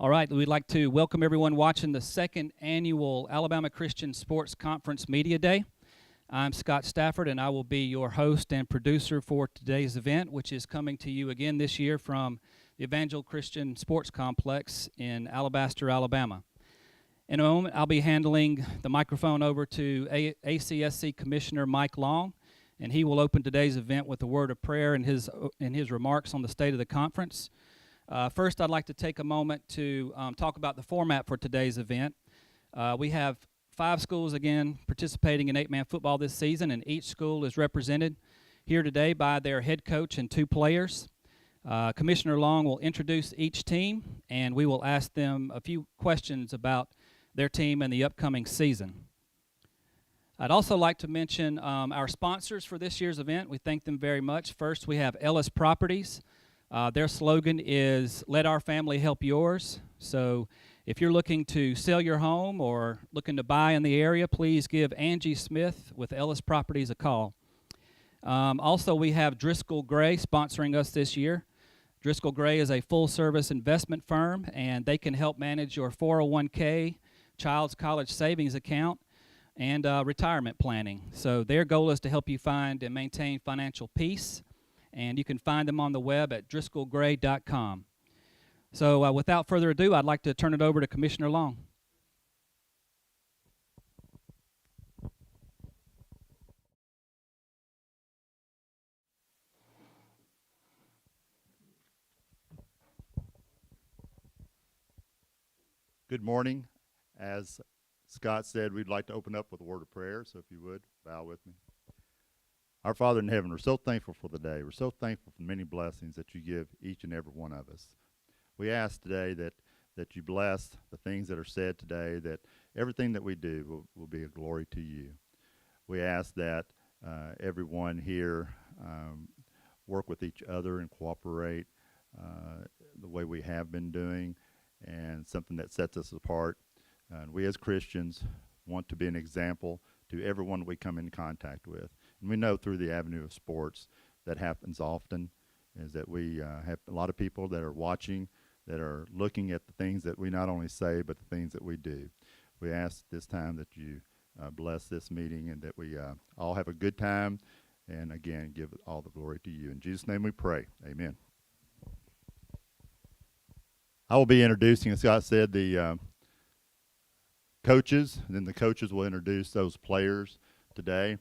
All right, we'd like to welcome everyone watching the second annual Alabama Christian Sports Conference Media Day. I'm Scott Stafford, and I will be your host and producer for today's event, which is coming to you again this year from the Evangel Christian Sports Complex in Alabaster, Alabama. In a moment, I'll be handing the microphone over to ACSC Commissioner Mike Long, and he will open today's event with a word of prayer and his remarks on the state of the conference. First, I'd like to take a moment to talk about the format for today's event. We have 5 schools, again, participating in 8-man football this season, and each school is represented here today by their head coach and 2 players. Commissioner Long will introduce each team, and we will ask them a few questions about their team and the upcoming season. I'd also like to mention our sponsors for this year's event. We thank them very much. First, we have Ellis Properties. Their slogan is, "Let our family help yours." So if you're looking to sell your home or looking to buy in the area, please give Angie Smith with Ellis Properties a call. Also, we have Driscoll Gray sponsoring us this year. Driscoll Gray is a full-service investment firm, and they can help manage your 401k, child's college savings account, and retirement planning. So their goal is to help you find and maintain financial peace. And you can find them on the web at driscollgray.com. So without further ado, I'd like to turn it over to Commissioner Long. Good morning. As Scott said, we'd like to open up with a word of prayer, so if you would, bow with me. Our Father in heaven, we're so thankful for the day. We're so thankful for the many blessings that you give each and every one of us. We ask today that you bless the things that are said today, that everything that we do will be a glory to you. We ask that everyone here work with each other and cooperate the way we have been doing, and something that sets us apart. And we as Christians want to be an example to everyone we come in contact with. And we know through the avenue of sports that happens often, is that we have a lot of people that are watching, that are looking at the things that we not only say, but the things that we do. We ask this time that you bless this meeting and that we all have a good time, and again, give all the glory to you. In Jesus' name we pray. Amen. I will be introducing, as Scott said, the coaches, and then the coaches will introduce those players today.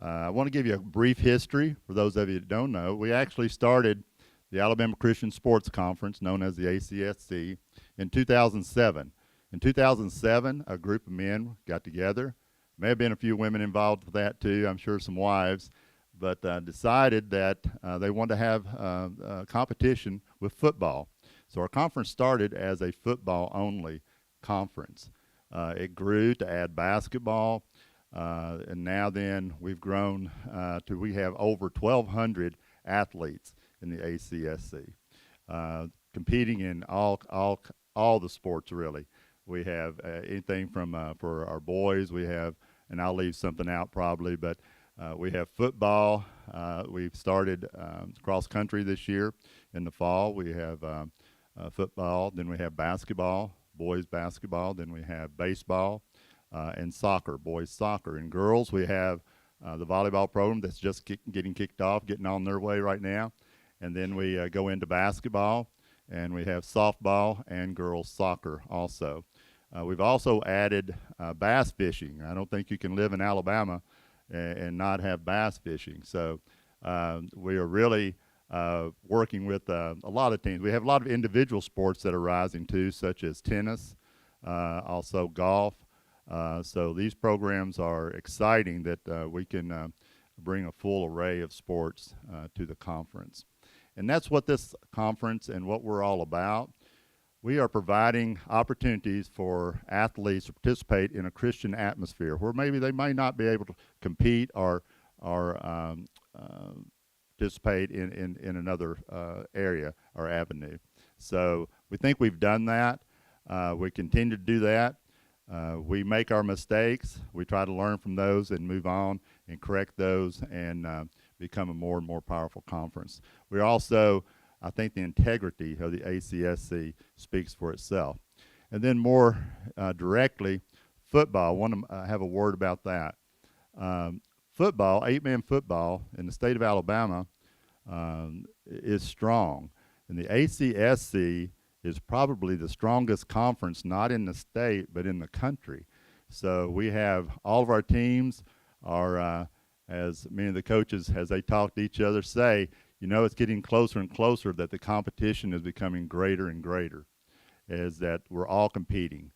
I want to give you a brief history for those of you that don't know. We actually started the Alabama Christian Sports Conference, known as the ACSC, in 2007. In 2007, a group of men got together. May have been a few women involved with that too, I'm sure some wives, but decided that they wanted to have a competition with football. So our conference started as a football-only conference. It grew to add basketball. And now then we've grown to we have over 1,200 athletes in the ACSC, competing in all the sports really. We have anything from for our boys, we have, and I'll leave something out probably, but we have football. We've started cross country this year in the fall. We have football, then we have basketball, boys basketball, then we have baseball. And soccer, boys soccer. And girls, we have the volleyball program that's just getting kicked off, getting on their way right now. And then we go into basketball, and we have softball and girls soccer also. We've also added bass fishing. I don't think you can live in Alabama and not have bass fishing. So we are really working with a lot of teams. We have a lot of individual sports that are rising too, such as tennis, also golf. So these programs are exciting that we can bring a full array of sports to the conference. And that's what this conference and what we're all about. We are providing opportunities for athletes to participate in a Christian atmosphere where maybe they may not be able to compete or participate in another area or avenue. So we think we've done that. We continue to do that. We make our mistakes. We try to learn from those and move on and correct those and become a more and more powerful conference. We're also I think the integrity of the ACSC speaks for itself. And then more directly, football. I want to have a word about that. Football, 8-man football in the state of Alabama is strong. And the ACSC is probably the strongest conference, not in the state, but in the country. So we have all of our teams are, as many of the coaches, as they talk to each other, say, you know, it's getting closer and closer that the competition is becoming greater and greater, is that we're all competing.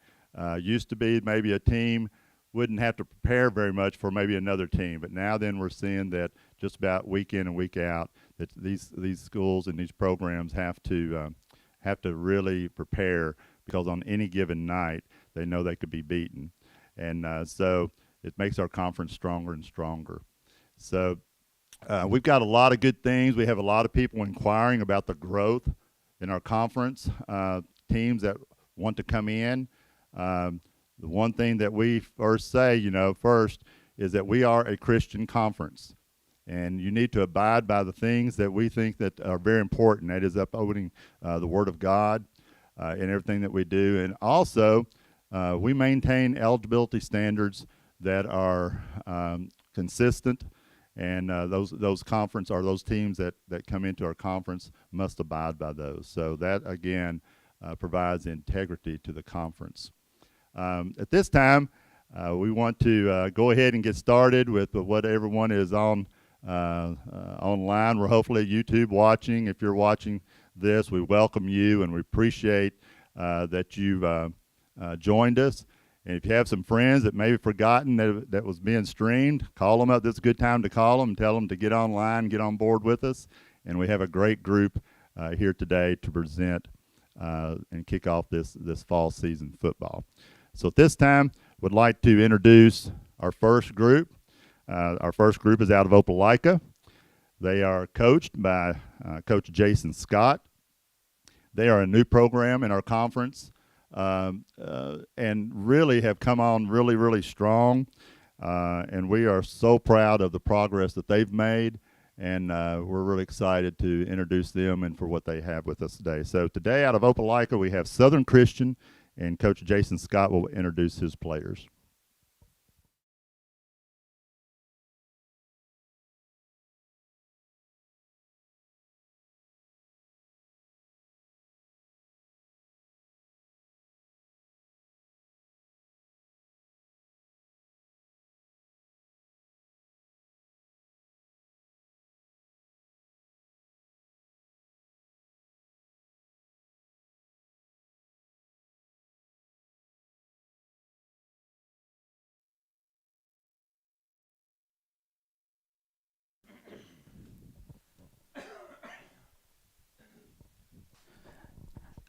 Used to be maybe a team wouldn't have to prepare very much for maybe another team, but now then we're seeing that just about week in and week out that these schools and these programs have to really prepare, because on any given night they know they could be beaten, and so it makes our conference stronger and stronger. So we've got a lot of good things. We have a lot of people inquiring about the growth in our conference, teams that want to come in. The one thing that we first say, first is that we are a Christian conference, and you need to abide by the things that we think that are very important. That is upholding the Word of God in everything that we do, and also we maintain eligibility standards that are consistent, and those conference or those teams that come into our conference must abide by those. So that again provides integrity to the conference. At this time, we want to go ahead and get started with what everyone is on online. We're hopefully at YouTube watching. If you're watching this, we welcome you, and we appreciate that you've joined us. And if you have some friends that may have forgotten that was being streamed, call them up. This is a good time to call them and tell them to get online, get on board with us. And we have a great group here today to present and kick off this fall season football. So at this time, would like to introduce our first group. Our first group is out of Opelika. They are coached by Coach Jason Scott. They are a new program in our conference and really have come on really, really strong. And we are so proud of the progress that they've made. And we're really excited to introduce them and for what they have with us today. So today out of Opelika, we have Southern Christian, and Coach Jason Scott will introduce his players.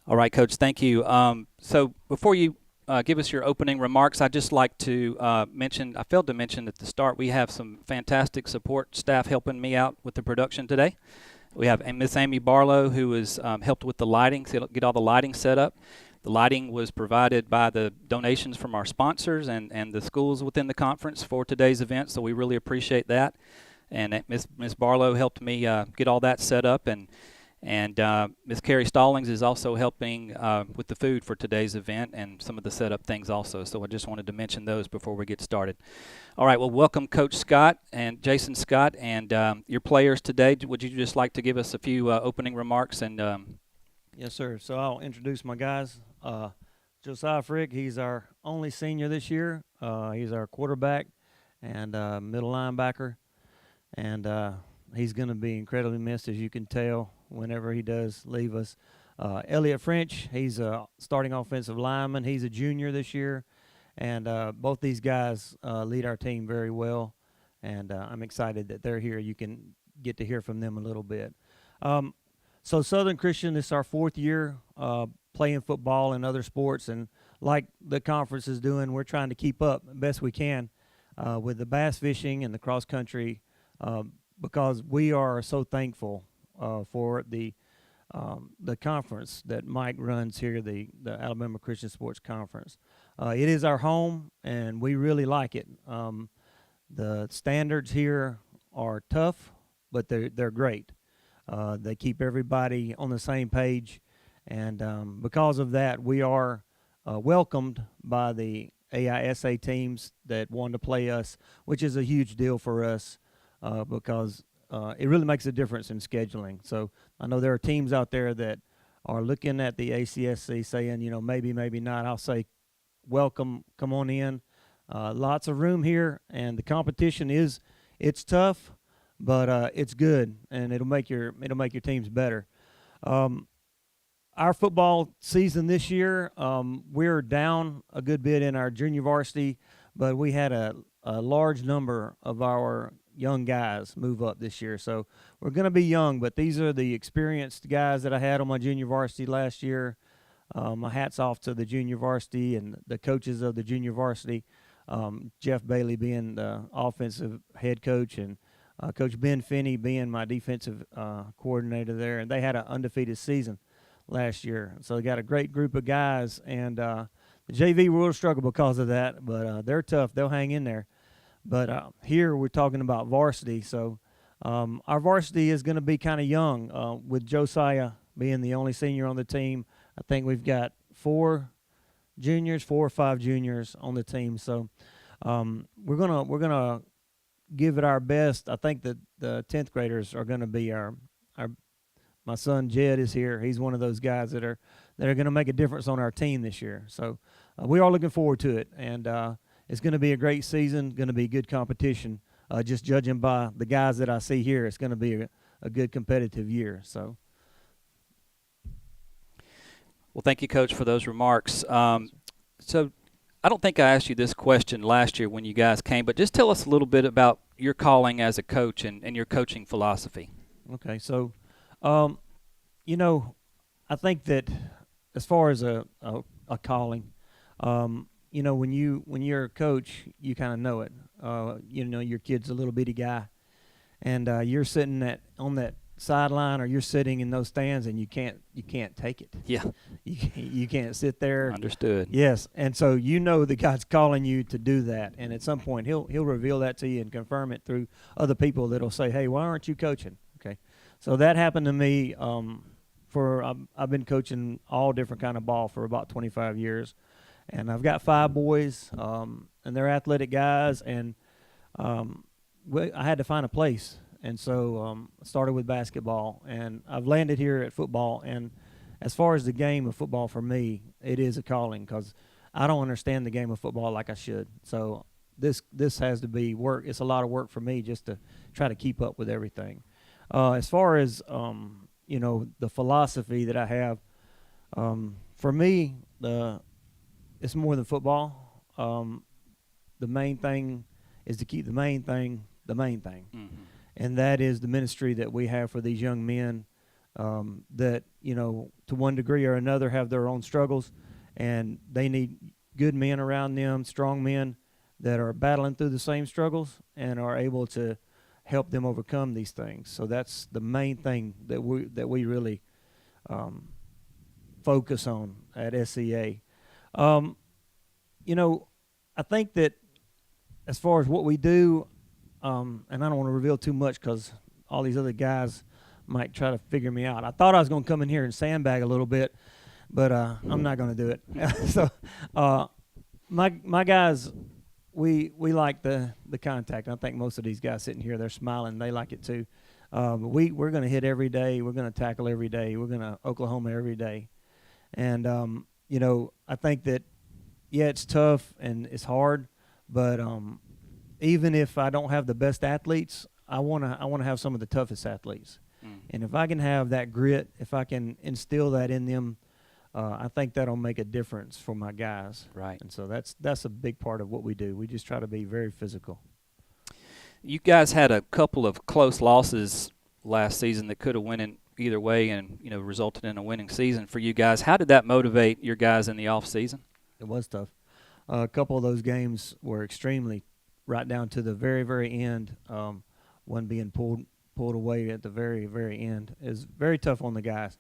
All right, Coach, thank you. So before you give us your opening remarks, I'd just like to mention, I failed to mention at the start, we have some fantastic support staff helping me out with the production today. We have Miss Amy Barlow, who has helped with the lighting, get all the lighting set up. The lighting was provided by the donations from our sponsors and the schools within the conference for today's event, so we really appreciate that. And Miss Barlow helped me get all that set up, and Ms. Carrie Stallings is also helping with the food for today's event and some of the setup things also. So I just wanted to mention those before we get started. All right, well, welcome Coach Scott and Jason Scott and your players today. Would you just like to give us a few opening remarks? And Yes, sir. So I'll introduce my guys. Josiah Frick, he's our only senior this year. He's our quarterback and middle linebacker. And he's going to be incredibly missed, as you can tell, whenever he does leave us. Eliot French, he's a starting offensive lineman. He's a junior this year. And both these guys lead our team very well. And I'm excited that they're here. You can get to hear from them a little bit. So Southern Christian, this is our fourth year playing football and other sports. And like the conference is doing, we're trying to keep up best we can with the bass fishing and the cross country because we are so thankful for the conference that Mike runs here, the Alabama Christian Sports Conference. It is our home, and we really like it. The standards here are tough, but they're great. They keep everybody on the same page, and because of that, we are welcomed by the AISA teams that want to play us, which is a huge deal for us because it really makes a difference in scheduling. So I know there are teams out there that are looking at the ACSC saying, maybe, maybe not. I'll say, welcome, come on in. Lots of room here, and the competition it's tough, but it's good, and it'll make your teams better. Our football season this year, we're down a good bit in our junior varsity, but we had a large number of our young guys move up this year. So we're going to be young, but these are the experienced guys that I had on my junior varsity last year. My hat's off to the junior varsity and the coaches of the junior varsity, Jeff Bailey being the offensive head coach and Coach Ben Finney being my defensive coordinator there. And they had an undefeated season last year. So they got a great group of guys, and the JV will struggle because of that, but they're tough. They'll hang in there. But here we're talking about varsity, so our varsity is going to be kind of young with Josiah being the only senior on the team. I think we've got 4 or 5 juniors on the team, so we're gonna give it our best. I think that the 10th graders are going to be our my son Jed is here. He's one of those guys that are going to make a difference on our team this year. So we are looking forward to it, and it's going to be a great season. Going to be good competition. Just judging by the guys that I see here, it's going to be a good competitive year. So. Well, thank you, Coach, for those remarks. So I don't think I asked you this question last year when you guys came, but just tell us a little bit about your calling as a coach and your coaching philosophy. Okay, so, I think that as far as a calling, when you're a coach, you kind of know it. Your kid's a little bitty guy, and you're sitting on that sideline, or you're sitting in those stands, and you can't take it. Yeah, you can't sit there. Understood. Yes, and so that God's calling you to do that, and at some point He'll reveal that to you and confirm it through other people that'll say, "Hey, why aren't you coaching?" Okay, so that happened to me. I've been coaching all different kind of ball for about 25 years, and I've got 5 boys, and they're athletic guys, and I had to find a place. And so I started with basketball, and I've landed here at football. And as far as the game of football for me, it is a calling because I don't understand the game of football like I should. So this has to be work. It's a lot of work for me just to try to keep up with everything. As far as the philosophy that I have, for me, it's more than football. The main thing is to keep the main thing the main thing. Mm-hmm. And that is the ministry that we have for these young men that, to one degree or another have their own struggles, and they need good men around them, strong men that are battling through the same struggles and are able to help them overcome these things. So that's the main thing that we really focus on at SCA. I think that as far as what we do, and I don't want to reveal too much because all these other guys might try to figure me out. I thought I was going to come in here and sandbag a little bit, but I'm not going to do it. So my guys, we like the contact. I think most of these guys sitting here, they're smiling. They like it too. We're going to hit every day. We're going to tackle every day. We're going to Oklahoma every day. And, I think that, it's tough and it's hard, but even if I don't have the best athletes, I want to have some of the toughest athletes. Mm. And if I can have that grit, if I can instill that in them, I think that'll make a difference for my guys. Right. And so that's a big part of what we do. We just try to be very physical. You guys had a couple of close losses last season that could have went in either way and, resulted in a winning season for you guys. How did that motivate your guys in the off season? It was tough. A couple of those games were extremely right down to the very, very end. One being pulled away at the very, very end is very tough on the guys.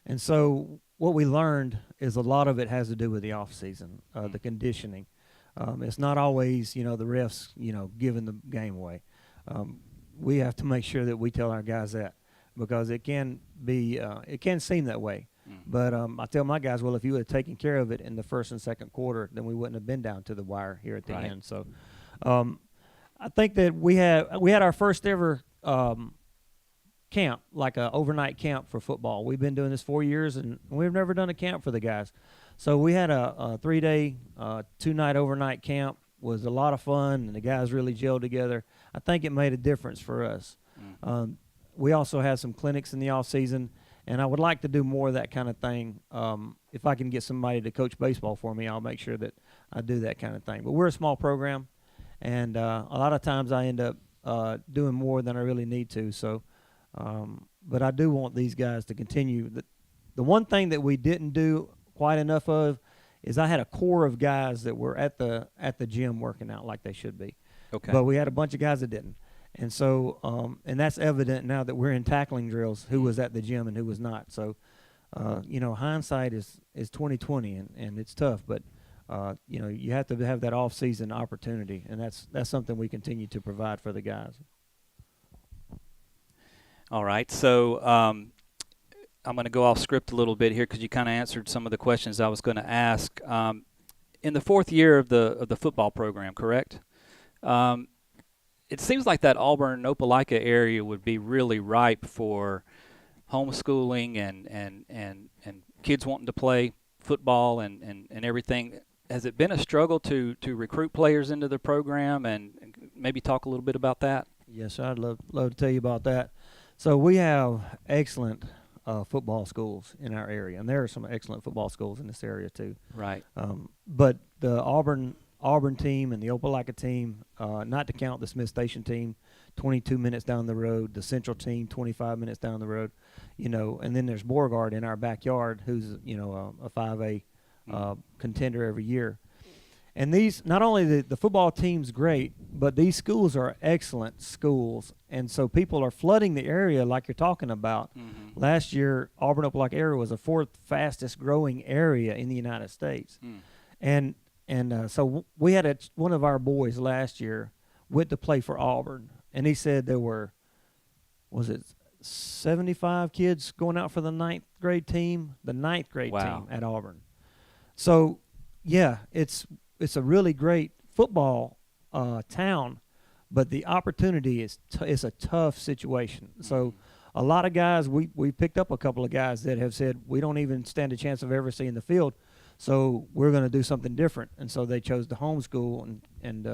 And so what we learned is a lot of it has to do with the off season, the conditioning. It's not always, the refs, giving the game away. We have to make sure that we tell our guys that because it can be it can seem that way. But I tell my guys, well, if you would have taken care of it in the first and second quarter, then we wouldn't have been down to the wire here at the end. So I think that we had our first ever camp, like an overnight camp for football. We've been doing this 4 years, and we've never done a camp for the guys. So we had a 3-day, 2-night overnight camp. Was a lot of fun, and the guys really gelled together. I think it made a difference for us. We also had some clinics in the off season, and I would like to do more of that kind of thing. If I can get somebody to coach baseball for me, I'll make sure that I do that kind of thing. But we're a small program, and a lot of times I end up doing more than I really need to. So, but I do want these guys to continue. The one thing that we didn't do quite enough of is I had a core of guys that were at the gym working out like they should be. Okay. But we had a bunch of guys that didn't. And so, and that's evident now that we're in tackling drills, who was at the gym and who was not. So, hindsight is 20/20, and it's tough. But, you have to have that off-season opportunity, and that's something we continue to provide for the guys. All right. So I'm going to go off script a little bit here because you kind of answered some of the questions I was going to ask. In the fourth year of the football program, correct? It seems like that Auburn-Opelika area would be really ripe for homeschooling and kids wanting to play football and everything. Has it been a struggle to recruit players into the program, and maybe talk a little bit about that? Yes, I'd love to tell you about that. So we have excellent football schools in our area, and there are some excellent football schools in this area too. Right. But the Auburn team and the Opelika team, not to count the Smith Station team, 22 minutes down the road, the Central team, 25 minutes down the road, and then there's Beauregard in our backyard, who's, a 5A contender every year. And these, not only the football team's great, but these schools are excellent schools. And so people are flooding the area like you're talking about. Mm-hmm. Last year, Auburn-Opelika area was the fourth fastest growing area in the United States. And so we had one of our boys last year went to play for Auburn, and he said there were, 75 kids going out for the ninth grade team team at Auburn. So, yeah, it's a really great football town, but the opportunity is a tough situation. So a lot of guys, we picked up a couple of guys that have said we don't even stand a chance of ever seeing the field. So we're going to do something different, and so they chose to homeschool and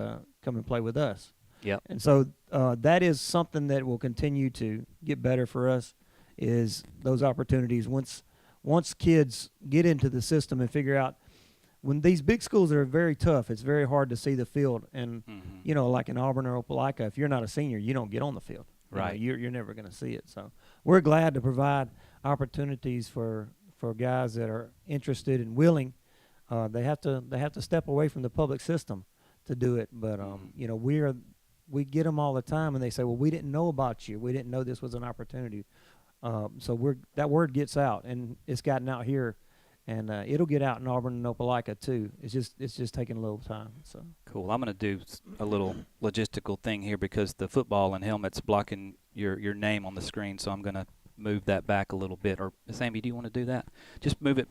come and play with us. Yep. And so that is something that will continue to get better for us, is those opportunities. Once kids get into the system and figure out, when these big schools are very tough, it's very hard to see the field. And like in Auburn or Opelika, if you're not a senior, you don't get on the field. Right. You're never going to see it. So we're glad to provide opportunities for guys that are interested and willing. They have to step away from the public system to do it. But we get them all the time, and they say, well, we didn't know about you. We didn't know this was an opportunity. So that word gets out, and it's gotten out here, and it'll get out in Auburn and Opelika too. It's just taking a little time. So cool. I'm going to do a little logistical thing here because the football and helmet's blocking your name on the screen, so I'm going to move that back a little bit. Or Sammy, do you want to do that? Just move it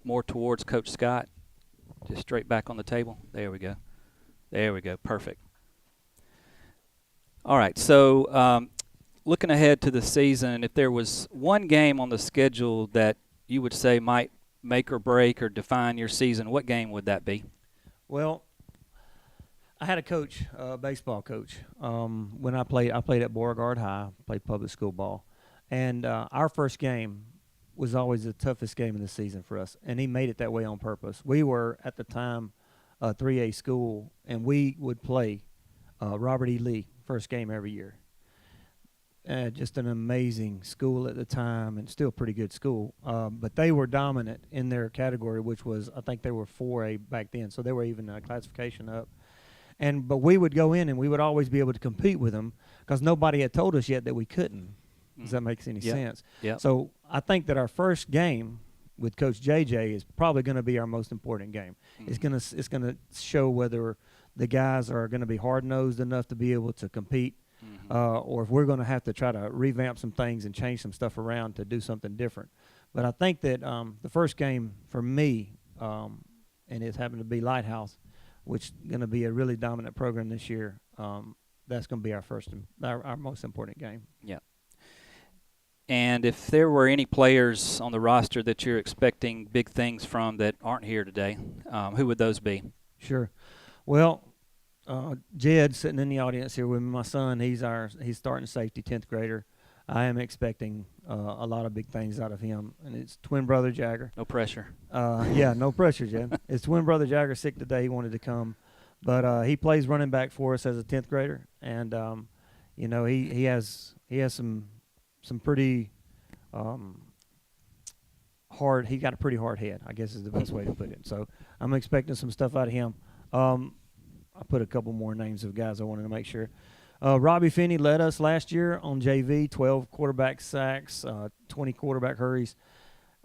more towards Coach Scott. Just straight back on the table. There we go. Perfect. All right. So looking ahead to the season, if there was one game on the schedule that you would say might make or break or define your season, what game would that be? Well, I had a coach, baseball coach. When I played at Beauregard High, played public school ball. And our first game was always the toughest game of the season for us, and he made it that way on purpose. We were, at the time, a 3A school, and we would play Robert E. Lee first game every year. Just an amazing school at the time, and still a pretty good school. But they were dominant in their category, which was, I think they were 4A back then, so they were even a classification up. But we would go in, and we would always be able to compete with them because nobody had told us yet that we couldn't. Does that make any sense? Yeah. So I think that our first game with Coach JJ is probably going to be our most important game. Mm-hmm. It's gonna show whether the guys are going to be hard-nosed enough to be able to compete or if we're going to have to try to revamp some things and change some stuff around to do something different. But I think that the first game for me, and it's happened to be Lighthouse, which is going to be a really dominant program this year. That's going to be our most important game. Yeah. And if there were any players on the roster that you're expecting big things from that aren't here today, who would those be? Sure. Well, Jed sitting in the audience here with me, my son, he's starting safety, 10th grader. I am expecting a lot of big things out of him, and it's twin brother Jagger. No pressure. Yeah, no pressure, Jed. It's twin brother Jagger sick today. He wanted to come, but he plays running back for us as a 10th grader, and he has some pretty hard. He got a pretty hard head, I guess is the best way to put it. So I'm expecting some stuff out of him. I put a couple more names of guys I wanted to make sure. Robbie Finney led us last year on JV, 12 quarterback sacks, 20 quarterback hurries.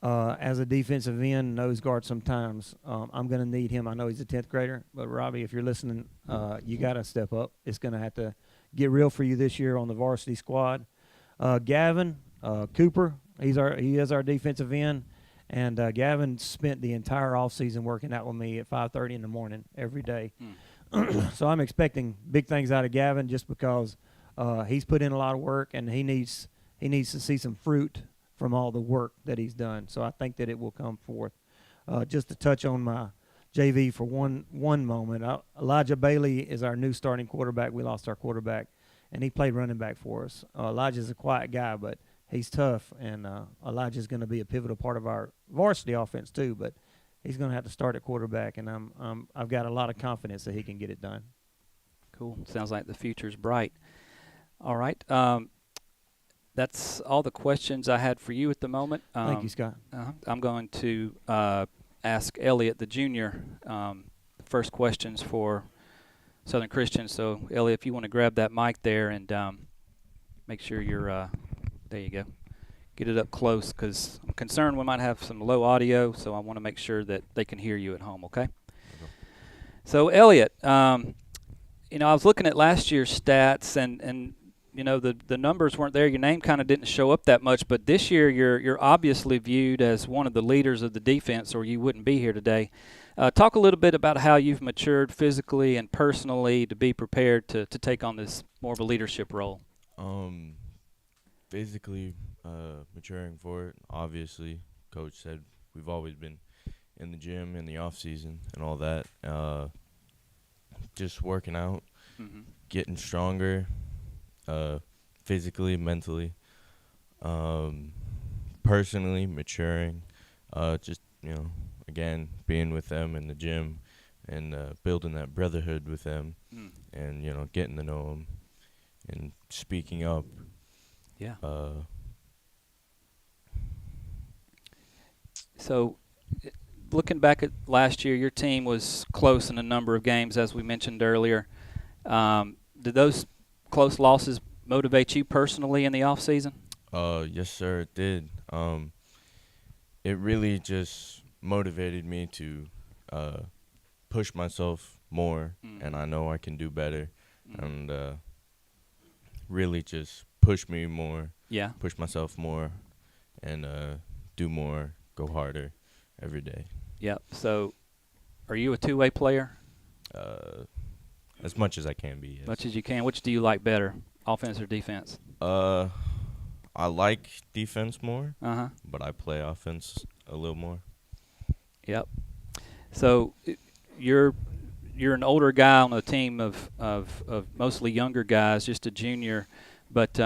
As a defensive end, nose guard sometimes, I'm going to need him. I know he's a 10th grader, but Robbie, if you're listening, you got to step up. It's going to have to get real for you this year on the varsity squad. Gavin Cooper, he is our defensive end, and Gavin spent the entire offseason working out with me at 5:30 in the morning every day. So I'm expecting big things out of Gavin just because he's put in a lot of work, and he needs to see some fruit from all the work that he's done. So I think that it will come forth. Just to touch on my JV for one moment, Elijah Bailey is our new starting quarterback. We lost our quarterback, and he played running back for us. Elijah's a quiet guy, but he's tough, and Elijah's going to be a pivotal part of our varsity offense too, but he's going to have to start at quarterback, and I've got a lot of confidence that he can get it done. Cool. Sounds like the future's bright. All right. That's all the questions I had for you at the moment. Thank you, Scott. I'm going to ask Eliott, the junior, first questions for Southern Christian. So, Eliott, if you want to grab that mic there and make sure you're there you go. Get it up close because I'm concerned we might have some low audio, so I want to make sure that they can hear you at home, okay? So, Eliott, I was looking at last year's stats, and the numbers weren't there. Your name kind of didn't show up that much, but this year you're obviously viewed as one of the leaders of the defense, or you wouldn't be here today. Talk a little bit about how you've matured physically and personally to be prepared to take on this more of a leadership role. Physically maturing for it. Obviously, Coach said we've always been in the gym in the off season and all that. Just working out, getting stronger, physically, mentally, personally maturing. Just again being with them in the gym and building that brotherhood with them, and getting to know them and speaking up. Yeah. So, looking back at last year, your team was close in a number of games, as we mentioned earlier. Did those close losses motivate you personally in the off season? Yes, sir, it did. It really just motivated me to push myself more, and I know I can do better, and really just push me more, push myself more, and do more, go harder every day. Yep. So, are you a two-way player? As much as I can be, yes. Much as you can. Which do you like better, offense or defense? I like defense more, but I play offense a little more. Yep. So, you're an older guy on a team of mostly younger guys, just a junior. But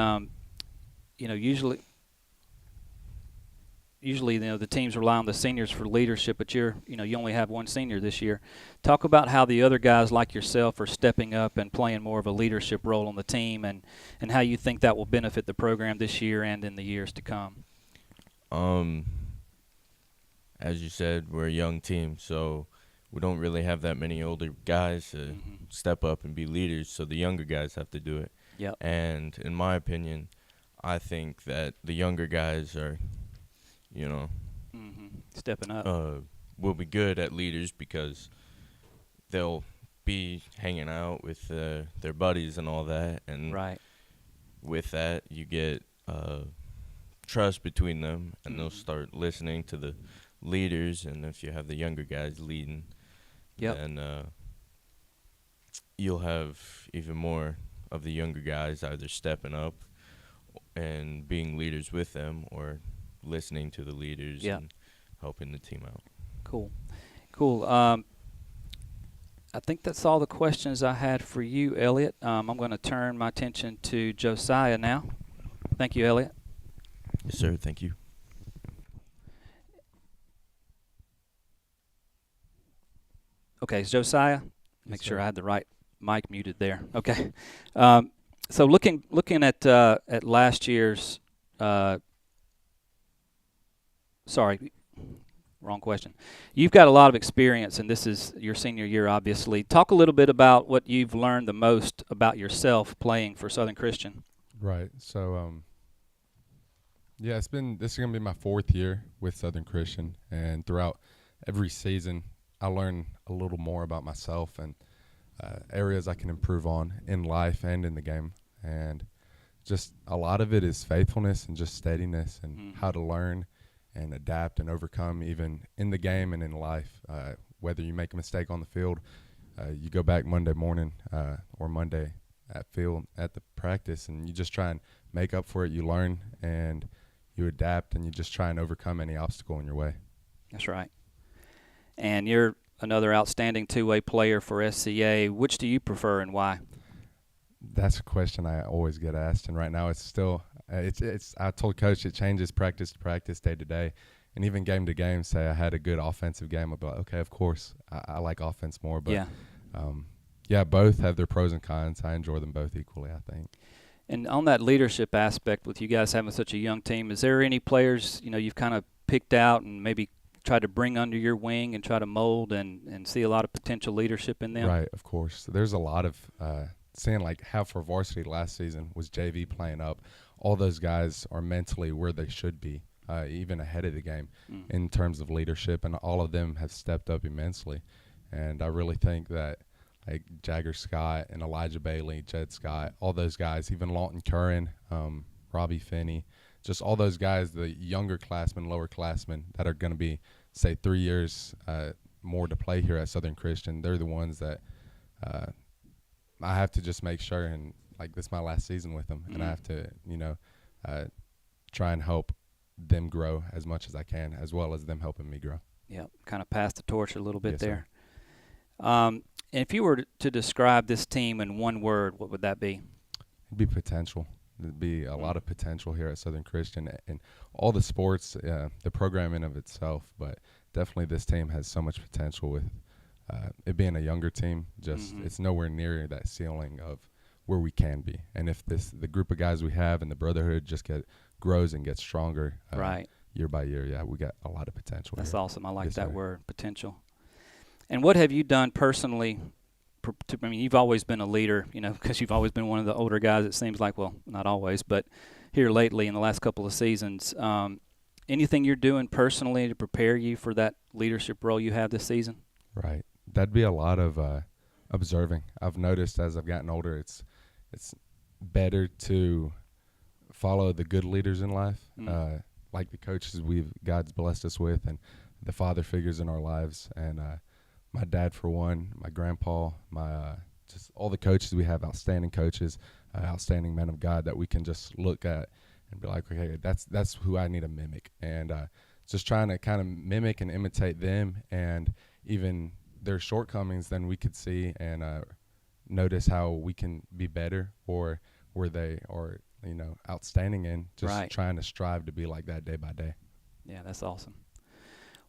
usually the teams rely on the seniors for leadership. But you only have one senior this year. Talk about how the other guys like yourself are stepping up and playing more of a leadership role on the team, and how you think that will benefit the program this year and in the years to come. As you said, we're a young team, so we don't really have that many older guys to step up and be leaders. So the younger guys have to do it. Yep. And in my opinion, I think that the younger guys are, stepping up. Will be good at leaders because they'll be hanging out with their buddies and all that, and right. with that, you get trust between them, and they'll Mhm. start listening to the leaders. And if you have the younger guys leading, Yep. then you'll have even more of the younger guys either stepping up and being leaders with them, or listening to the leaders Yep. and helping the team out. Cool. Cool. I think that's all the questions I had for you, Eliott. I'm going to turn my attention to Josiah now. Thank you, Eliott. Yes, sir. Thank you. Okay, Josiah, make Yes, sure sir. I had the right mic muted there. Okay. So looking at last year's, sorry, wrong question. You've got a lot of experience, and this is your senior year, obviously. Talk a little bit about what you've learned the most about yourself playing for Southern Christian. Right. So, yeah, this is going to be my 4th year with Southern Christian, and throughout every season, I learn a little more about myself and areas I can improve on in life and in the game. And just a lot of it is faithfulness and just steadiness and how to learn and adapt and overcome even in the game and in life. Whether you make a mistake on the field, you go back Monday morning or Monday at the practice, and you just try and make up for it. You learn and you adapt, and you just try and overcome any obstacle in your way. That's right. And you're another outstanding two-way player for SCA. Which do you prefer and why? That's a question I always get asked, and right now it's still it's. I told Coach it changes practice to practice, day to day, and even game to game. Say I had a good offensive game, I'll be like, okay, of course I like offense more, but yeah, both have their pros and cons. I enjoy them both equally, I think. And on that leadership aspect, with you guys having such a young team, is there any players you've kind of picked out and maybe tried to bring under your wing and try to mold and see a lot of potential leadership in them? Right, of course. There's a lot of seeing like half our varsity last season was JV playing up. All those guys are mentally where they should be, even ahead of the game in terms of leadership, and all of them have stepped up immensely. And I really think that like Jagger Scott and Elijah Bailey, Jed Scott, all those guys, even Lawton Curran, Robbie Finney, just all those guys, the younger classmen, lower classmen that are going to be, say, 3 years more to play here at Southern Christian, they're the ones that I have to just make sure, and like this is my last season with them, and I have to, try and help them grow as much as I can, as well as them helping me grow. Yeah, kind of pass the torch a little bit Yes, there. And if you were to describe this team in one word, what would that be? It'd be potential. There'd be a lot of potential here at Southern Christian, and all the sports, the program in of itself, but definitely this team has so much potential with it being a younger team. Just it's nowhere near that ceiling of where we can be. And if the group of guys we have and the brotherhood just grows and gets stronger Right. year by year, yeah, we got a lot of potential. That's here. awesome. I like Yes, that sir. word, potential. And what have you done personally? I mean, you've always been a leader, because you've always been one of the older guys, it seems like. Well, not always, but here lately in the last couple of seasons. Anything you're doing personally to prepare you for that leadership role you have this season? Right. That'd be a lot of observing. I've noticed as I've gotten older, it's better to follow the good leaders in life, like the coaches God's blessed us with, and the father figures in our lives. And my dad, for one, my grandpa, my just all the coaches we have, outstanding coaches, outstanding men of God that we can just look at and be like, okay, that's who I need to mimic. And just trying to kind of mimic and imitate them, and even their shortcomings, then we could see and notice how we can be better, or where they are, outstanding in. Just trying to strive to be like that day by day. Yeah, that's awesome.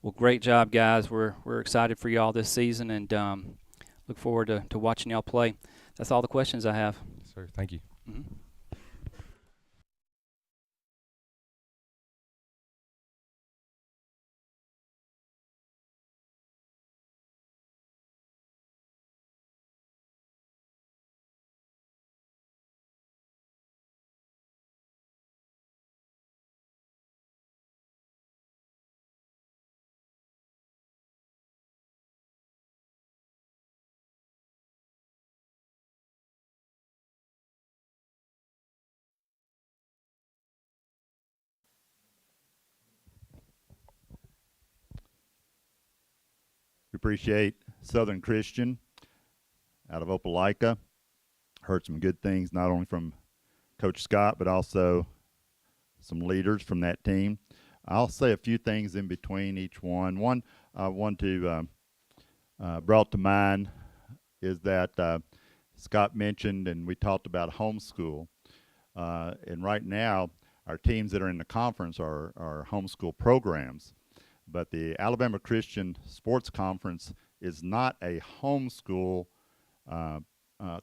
Well, great job, guys. We're excited for y'all this season, and look forward to watching y'all play. That's all the questions I have. Sir, thank you. Mm-hmm. appreciate Southern Christian out of Opelika. Heard some good things not only from Coach Scott, but also some leaders from that team. I'll say a few things in between each one. One I want to brought to mind is that Scott mentioned, and we talked about homeschool. And right now, our teams that are in the conference are homeschool programs. But the Alabama Christian Sports Conference is not a homeschool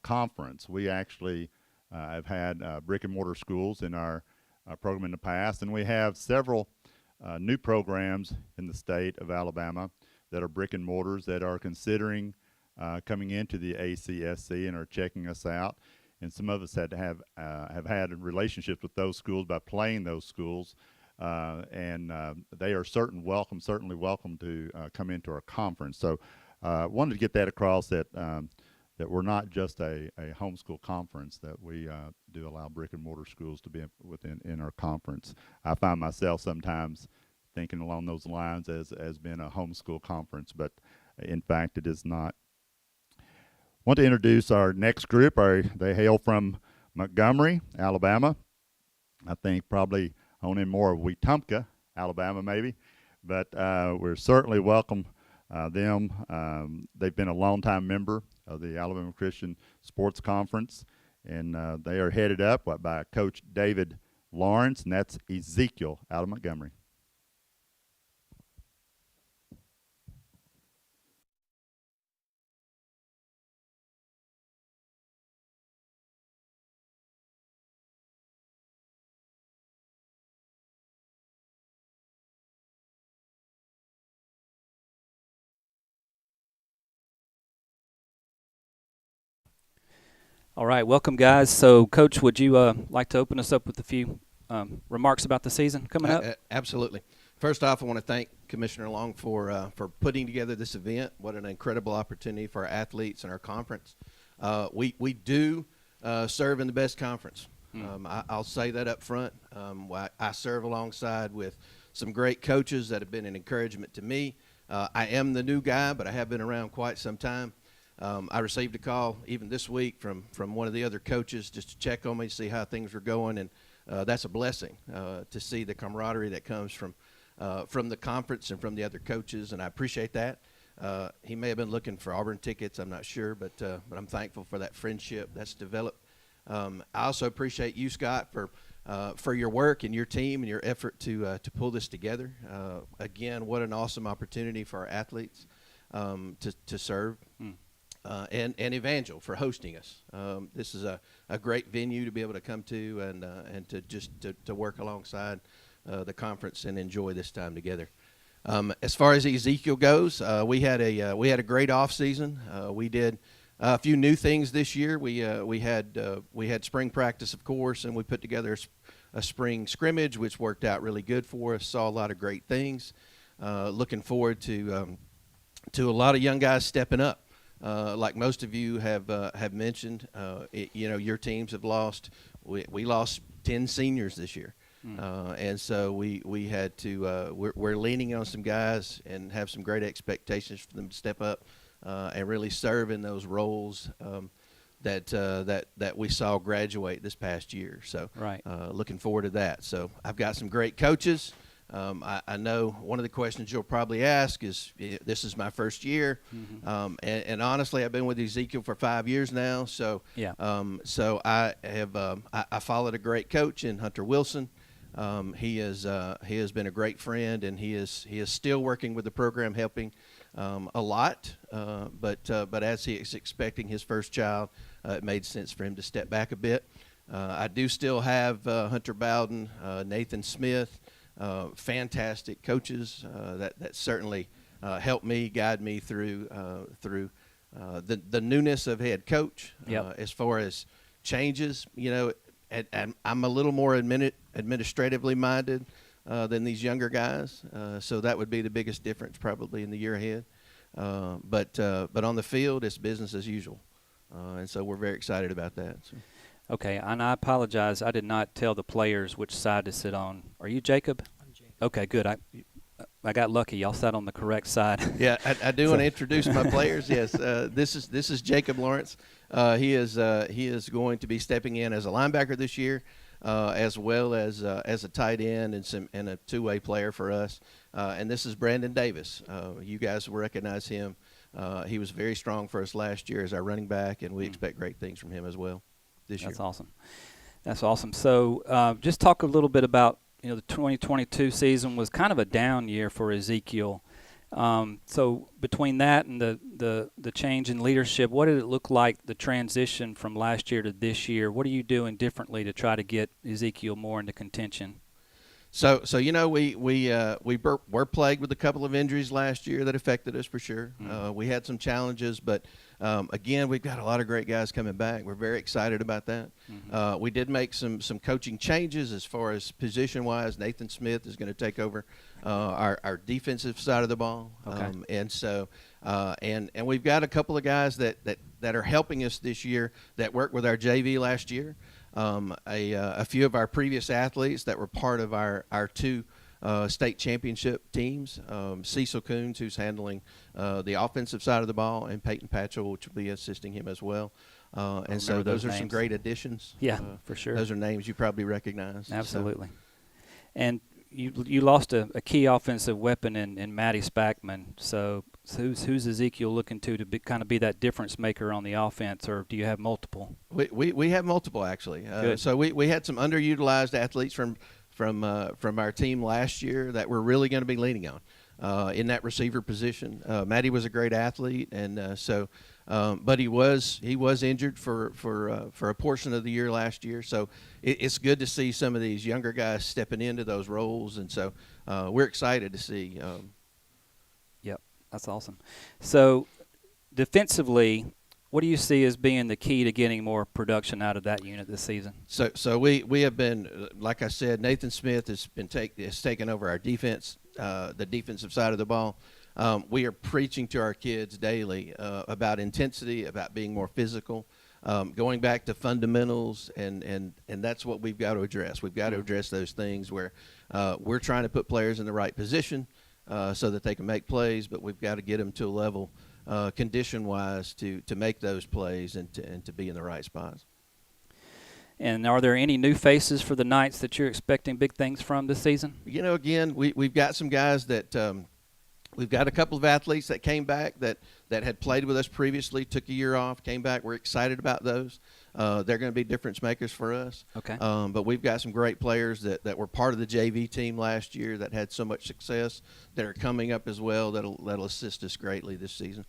conference. We actually have had brick and mortar schools in our program in the past, and we have several new programs in the state of Alabama that are brick and mortars that are considering coming into the ACSC and are checking us out. And some of us have had relationships with those schools by playing those schools, and they are certainly welcome to come into our conference. So wanted to get that across that that we're not just a homeschool conference, that we do allow brick and mortar schools to be in our conference. I find myself sometimes thinking along those lines as being a homeschool conference, but in fact it is not. Want to introduce our next group. They hail from Montgomery, Alabama. I think probably only more of Wetumpka, Alabama maybe, but we're certainly welcome them. They've been a longtime member of the Alabama Christian Sports Conference, and they are headed up by Coach David Lawrence, and that's Ezekiel out of Montgomery. All right, welcome, guys. So, Coach, would you like to open us up with a few remarks about the season coming up? Absolutely. First off, I want to thank Commissioner Long for putting together this event. What an incredible opportunity for our athletes and our conference. We do serve in the best conference. I'll say that up front. I serve alongside with some great coaches that have been an encouragement to me. I am the new guy, but I have been around quite some time. I received a call even this week from one of the other coaches just to check on me, see how things were going, and that's a blessing to see the camaraderie that comes from the conference and from the other coaches, and I appreciate that. He may have been looking for Auburn tickets, I'm not sure, but I'm thankful for that friendship that's developed. I also appreciate you, Scott, for your work and your team and your effort to pull this together. Again, what an awesome opportunity for our athletes to serve. And Evangel for hosting us. This is a great venue to be able to come to and to just to work alongside the conference and enjoy this time together. As far as Ezekiel goes, we had a great off season. We did a few new things this year. We had spring practice, of course, and we put together a spring scrimmage, which worked out really good for us. Saw a lot of great things. Looking forward to a lot of young guys stepping up. Like most of you have mentioned, your teams have lost. We lost 10 seniors this year, and so we had to. We're leaning on some guys and have some great expectations for them to step up and really serve in those roles that we saw graduate this past year. So, Right. Looking forward to that. So I've got some great coaches. I know one of the questions you'll probably ask is, this is my first year, and honestly, I've been with Ezekiel for 5 years now. So, Yeah. So I have I followed a great coach in Hunter Wilson. He has been a great friend, and he is still working with the program, helping a lot. But as he is expecting his first child, it made sense for him to step back a bit. I do still have Hunter Bowden, Nathan Smith. Fantastic coaches that certainly helped me, guide me through the newness of head coach. Yep. As far as changes, and I'm a little more administratively minded than these younger guys, so that would be the biggest difference probably in the year ahead. But on the field, it's business as usual, and so we're very excited about that. So. Okay, and I apologize. I did not tell the players which side to sit on. Are you Jacob? I'm Jacob. Okay, good. I got lucky. Y'all sat on the correct side. Yeah, I do want to introduce my players. Yes, this is Jacob Lawrence. He is going to be stepping in as a linebacker this year, as well as a tight end and a two-way player for us. And this is Branden Davis. You guys will recognize him. He was very strong for us last year as our running back, and we expect great things from him as well this year. That's awesome. That's awesome. So just talk a little bit about, the 2022 season was kind of a down year for Ezekiel. So between that and the change in leadership, what did it look like, the transition from last year to this year? What are you doing differently to try to get Ezekiel more into contention? So we were plagued with a couple of injuries last year that affected us for sure. We had some challenges, but again, we've got a lot of great guys coming back. We're very excited about that. We did make some coaching changes as far as position-wise. Nathan Smith is going to take over our defensive side of the ball. Okay. And we've got a couple of guys that are helping us this year that worked with our JV last year. A few of our previous athletes that were part of our two state championship teams, Cecil Coons, who's handling the offensive side of the ball, and Peyton Patchell, which will be assisting him as well. And so those are names. Some great additions. Yeah, for sure. Those are names you probably recognize. Absolutely. And you lost a key offensive weapon in Matty Spackman. So who's Ezekiel looking to kind of be that difference maker on the offense, or do you have multiple? We have multiple actually. So we had some underutilized athletes from our team last year that we're really going to be leaning on in that receiver position. Matty was a great athlete, and but he was injured for a portion of the year last year. So it's good to see some of these younger guys stepping into those roles, and so we're excited to see. Yep, that's awesome. So defensively, what do you see as being the key to getting more production out of that unit this season? So we have been, like I said, Nathan Smith has taken over our defense, the defensive side of the ball. We are preaching to our kids daily about intensity, about being more physical, going back to fundamentals, and that's what we've got to address. We've got to address those things where we're trying to put players in the right position so that they can make plays, but we've got to get them to a level condition-wise to make those plays and to be in the right spots. And are there any new faces for the Knights that you're expecting big things from this season? Again, we've got some guys that we've got a couple of athletes that came back that had played with us previously, took a year off, came back. We're excited about those. They're going to be difference makers for us. Okay. But we've got some great players that were part of the JV team last year that had so much success that are coming up as well that'll assist us greatly this season.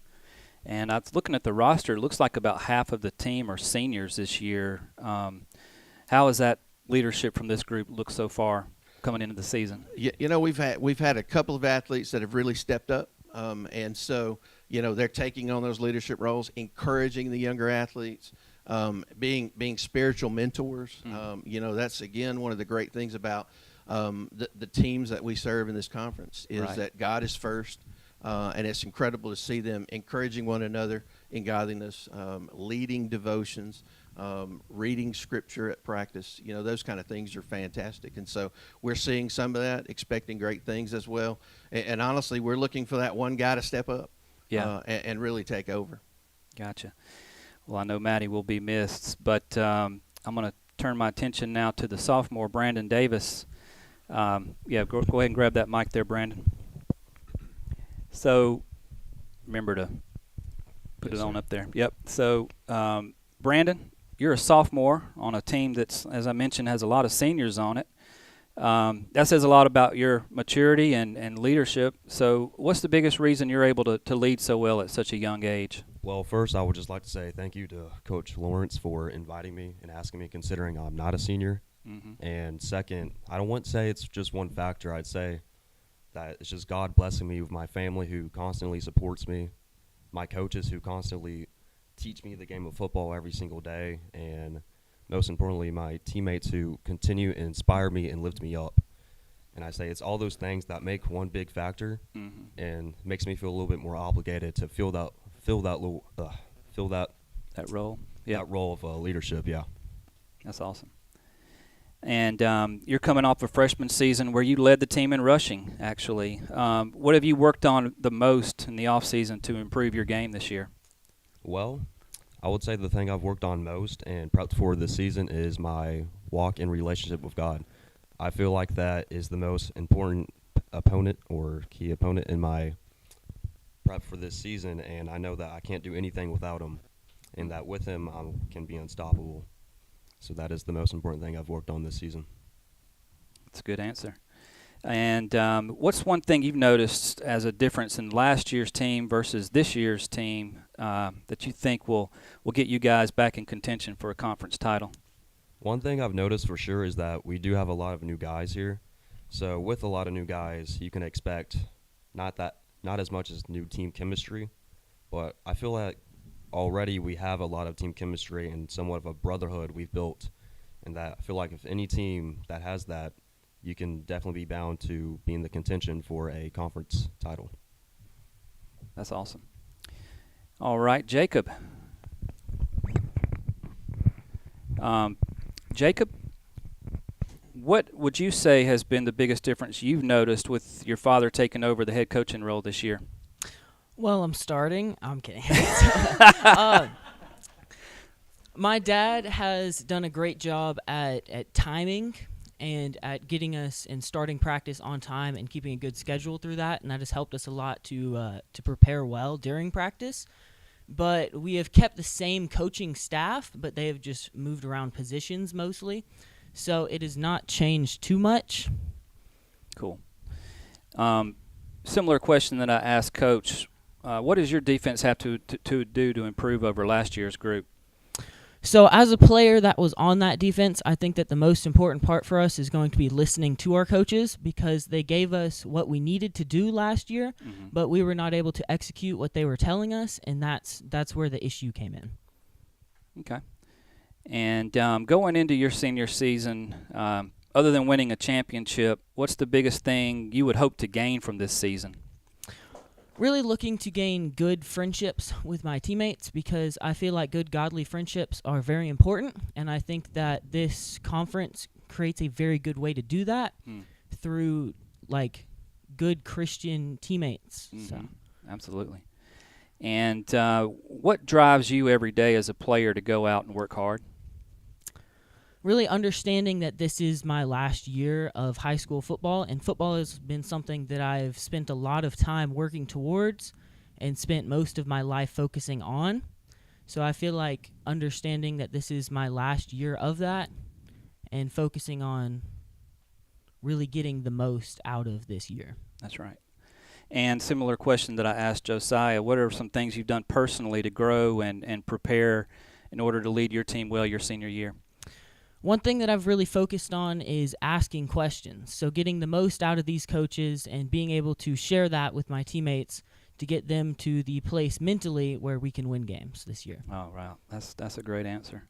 And I was looking at the roster. It looks like about half of the team are seniors this year. How has that leadership from this group looked so far coming into the season? We've had a couple of athletes that have really stepped up, and so they're taking on those leadership roles, encouraging the younger athletes, being spiritual mentors. That's again one of the great things about the teams that we serve in this conference is Right. that God is first. And it's incredible to see them encouraging one another in godliness, leading devotions, reading scripture at practice. Those kind of things are fantastic. And so we're seeing some of that, expecting great things as well. And honestly, we're looking for that one guy to step up and really take over. Gotcha. Well, I know Matty will be missed, but I'm going to turn my attention now to the sophomore, Branden Davis. Go ahead and grab that mic there, Branden. So, remember to put it on up there. Yep. So, Branden, you're a sophomore on a team that's, as I mentioned, has a lot of seniors on it. That says a lot about your maturity and leadership. So, what's the biggest reason you're able to lead so well at such a young age? Well, first, I would just like to say thank you to Coach Lawrence for inviting me and asking me, considering I'm not a senior. Mm-hmm. And second, I don't want to say it's just one factor. I'd say that it's just God blessing me with my family who constantly supports me, my coaches who constantly teach me the game of football every single day, and most importantly, my teammates who continue to inspire me and lift me up. And I say it's all those things that make one big factor, and makes me feel a little bit more obligated to fill that role. Yeah, That role of leadership. Yeah. That's awesome. And you're coming off a freshman season where you led the team in rushing, actually. What have you worked on the most in the offseason to improve your game this year? Well, I would say the thing I've worked on most and prepped for this season is my walk in relationship with God. I feel like that is the most important opponent or key opponent in my prep for this season, and I know that I can't do anything without him, and that with him I can be unstoppable. So that is the most important thing I've worked on this season. That's a good answer. And what's one thing you've noticed as a difference in last year's team versus this year's team that you think will get you guys back in contention for a conference title? One thing I've noticed for sure is that we do have a lot of new guys here. So with a lot of new guys, you can expect not as much as new team chemistry, but I feel like already we have a lot of team chemistry and somewhat of a brotherhood we've built, and that I feel like if any team that has that, you can definitely be bound to be in the contention for a conference title. That's awesome. All right, Jacob. Jacob, what would you say has been the biggest difference you've noticed with your father taking over the head coaching role this year? Well, I'm starting. I'm kidding. My dad has done a great job at timing and at getting us in starting practice on time and keeping a good schedule through that, and that has helped us a lot to prepare well during practice. But we have kept the same coaching staff, but they have just moved around positions mostly. So it has not changed too much. Cool. Similar question that I asked Coach. What does your defense have to do to improve over last year's group? So as a player that was on that defense, I think that the most important part for us is going to be listening to our coaches, because they gave us what we needed to do last year, but we were not able to execute what they were telling us, and that's where the issue came in. Okay. And going into your senior season, other than winning a championship, what's the biggest thing you would hope to gain from this season? Really looking to gain good friendships with my teammates, because I feel like good godly friendships are very important, and I think that this conference creates a very good way to do that through like good Christian teammates. So. Absolutely. And what drives you every day as a player to go out and work hard? Really understanding that this is my last year of high school football, and football has been something that I've spent a lot of time working towards and spent most of my life focusing on. So I feel like understanding that this is my last year of that and focusing on really getting the most out of this year. That's right. And similar question that I asked Josiah, what are some things you've done personally to grow and prepare in order to lead your team well your senior year? One thing that I've really focused on is asking questions. So getting the most out of these coaches and being able to share that with my teammates to get them to the place mentally where we can win games this year. Oh, wow. That's a great answer.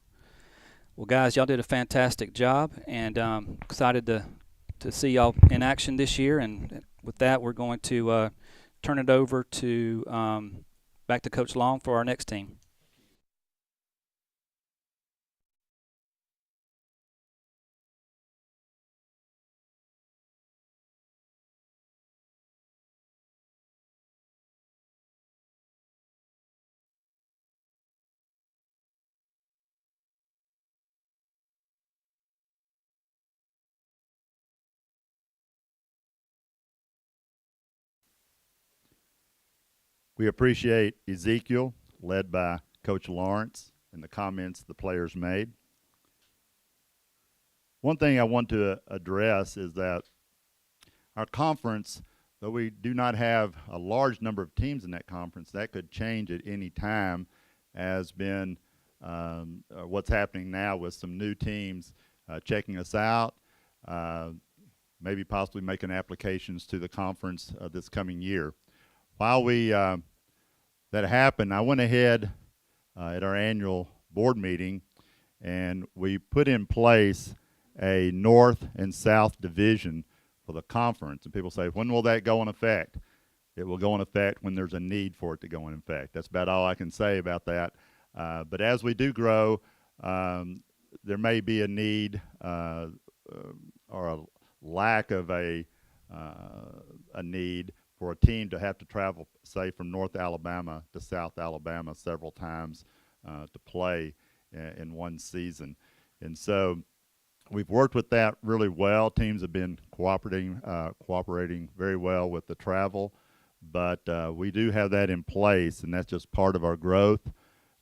Well, guys, y'all did a fantastic job, and excited to see y'all in action this year. And with that, we're going to turn it over to back to Coach Long for our next team. We appreciate Ezekiel, led by Coach Lawrence, and the comments the players made. One thing I want to address is that our conference, though we do not have a large number of teams in that conference, that could change at any time, has been what's happening now with some new teams checking us out, maybe possibly making applications to the conference this coming year. While that happened, I went ahead at our annual board meeting, and we put in place a North and South division for the conference. And people say, when will that go in effect? It will go in effect when there's a need for it to go in effect. That's about all I can say about that. But as we do grow, there may be a need or a lack of a need for a team to have to travel, say, from North Alabama to South Alabama several times to play in one season. And so we've worked with that really well. Teams have been cooperating very well with the travel, but we do have that in place, and that's just part of our growth,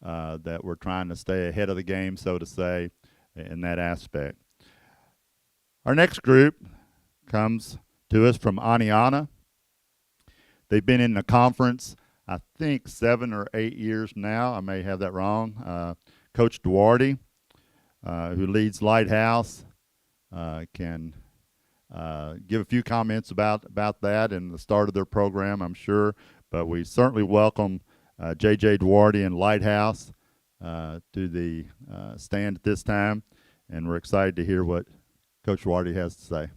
that we're trying to stay ahead of the game, so to say, in that aspect. Our next group comes to us from Aniana. They've been in the conference, I think, 7 or 8 years now. I may have that wrong. Coach Duarte, who leads Lighthouse, can give a few comments about that and the start of their program, I'm sure. But we certainly welcome J.J. Duarte and Lighthouse to the stand at this time, and we're excited to hear what Coach Duarte has to say.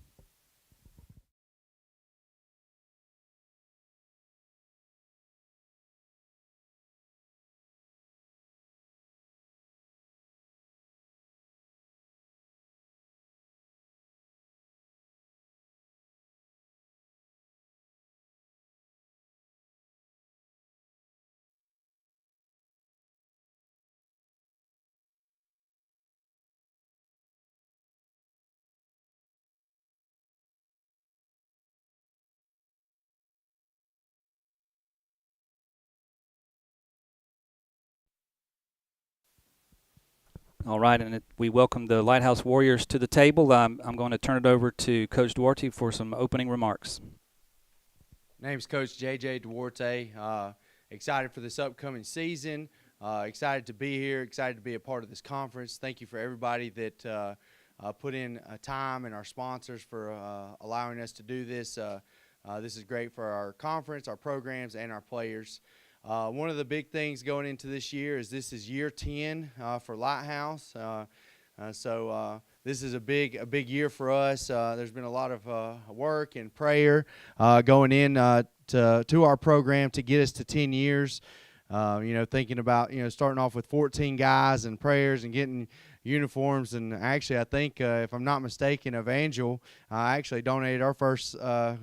All right, and we welcome the Lighthouse Warriors to the table. I'm going to turn it over to Coach Duarte for some opening remarks. Name's Coach J.J. Duarte. Excited for this upcoming season. Excited to be here. Excited to be a part of this conference. Thank you for everybody that put in time, and our sponsors for allowing us to do this. This is great for our conference, our programs, and our players. One of the big things going into this year is this is year 10 for Lighthouse. So this is a big year for us. There's been a lot of work and prayer going in to our program to get us to 10 years. Thinking about starting off with 14 guys and prayers and getting uniforms. And actually, I think if I'm not mistaken, Evangel actually donated our first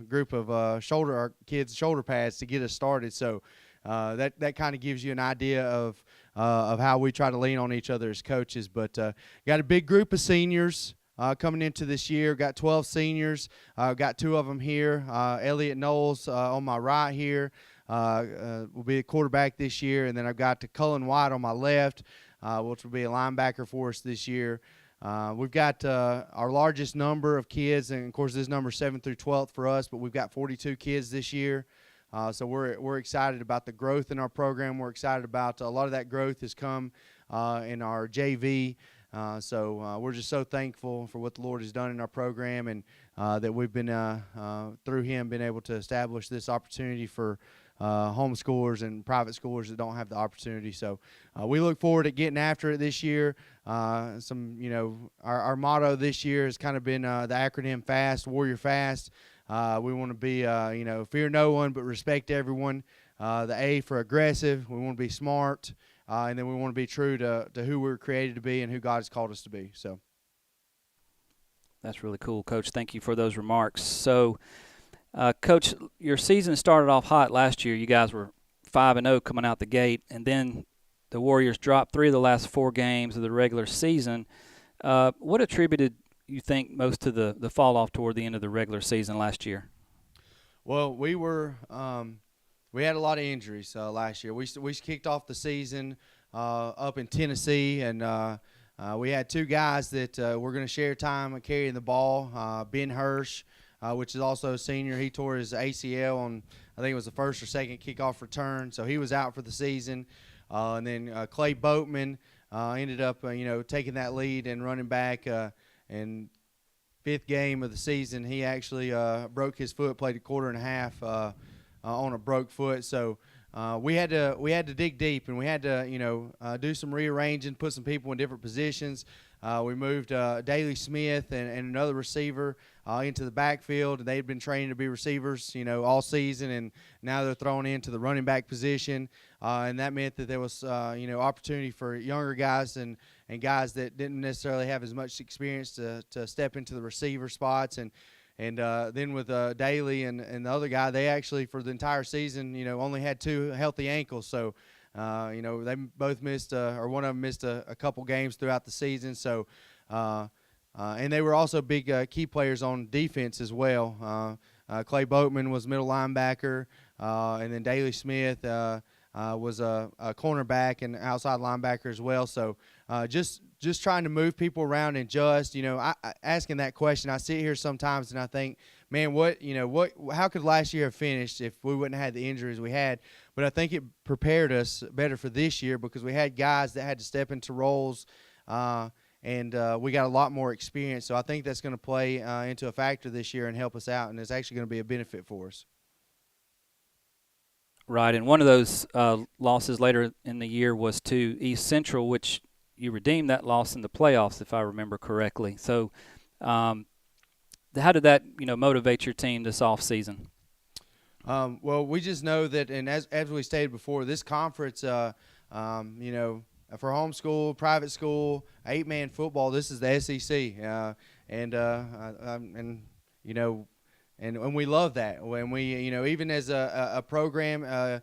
group of our kids' shoulder pads to get us started. So that kind of gives you an idea of how we try to lean on each other as coaches. But got a big group of seniors coming into this year. Got 12 seniors. Got 2 of them here. Eliott Knowles on my right here will be a quarterback this year. And then I've got Cullen White on my left, which will be a linebacker for us this year. We've got our largest number of kids, and of course this number is 7th through 12th for us, but we've got 42 kids this year. So we're excited about the growth in our program. We're excited about a lot of that growth has come in our JV. So we're just so thankful for what the Lord has done in our program, and that we've been through Him been able to establish this opportunity for homeschoolers and private schoolers that don't have the opportunity. So we look forward to getting after it this year. Our motto this year has kind of been the acronym FAST, Warrior Fast. We want to be, fear no one but respect everyone. The A for aggressive. We want to be smart. And then we want to be true to who we're created to be and who God has called us to be. So that's really cool, Coach. Thank you for those remarks. So, Coach, your season started off hot last year. You guys were 5-0 coming out the gate, and then the Warriors dropped 3 of the last 4 games of the regular season. What attributed you think most to the fall off toward the end of the regular season last year? Well, we had a lot of injuries last year. We kicked off the season up in Tennessee, and we had 2 guys that were going to share time carrying the ball. Ben Hirsch, which is also a senior, he tore his ACL on, I think it was the first or second kickoff return, so he was out for the season. And then Clay Boatman ended up taking that lead and running back. And 5th game of the season, he actually broke his foot, played a quarter and a half on a broke foot. So we had to dig deep, and we had to do some rearranging, put some people in different positions. We moved Daley Smith and another receiver into the backfield, and they'd been training to be receivers, all season, and now they're thrown into the running back position, and that meant that there was opportunity for younger guys and and guys that didn't necessarily have as much experience to step into the receiver spots. And then with Daly and the other guy, they actually for the entire season, only had 2 healthy ankles. So, they both missed, or one of them missed a couple games throughout the season. So, and they were also big key players on defense as well. Clay Boatman was middle linebacker, and then Daly Smith was a cornerback and outside linebacker as well. So just trying to move people around and asking that question. I sit here sometimes and I think, man, how could last year have finished if we wouldn't have had the injuries we had? But I think it prepared us better for this year because we had guys that had to step into roles, and we got a lot more experience. So I think that's going to play into a factor this year and help us out, and it's actually going to be a benefit for us. Right, and one of those losses later in the year was to East Central, which you redeemed that loss in the playoffs, if I remember correctly. So how did that motivate your team this offseason? Well, we just know that, and as we stated before, this conference, for homeschool, private school, 8-man football, this is the SEC, and we love that. When we, even as a program,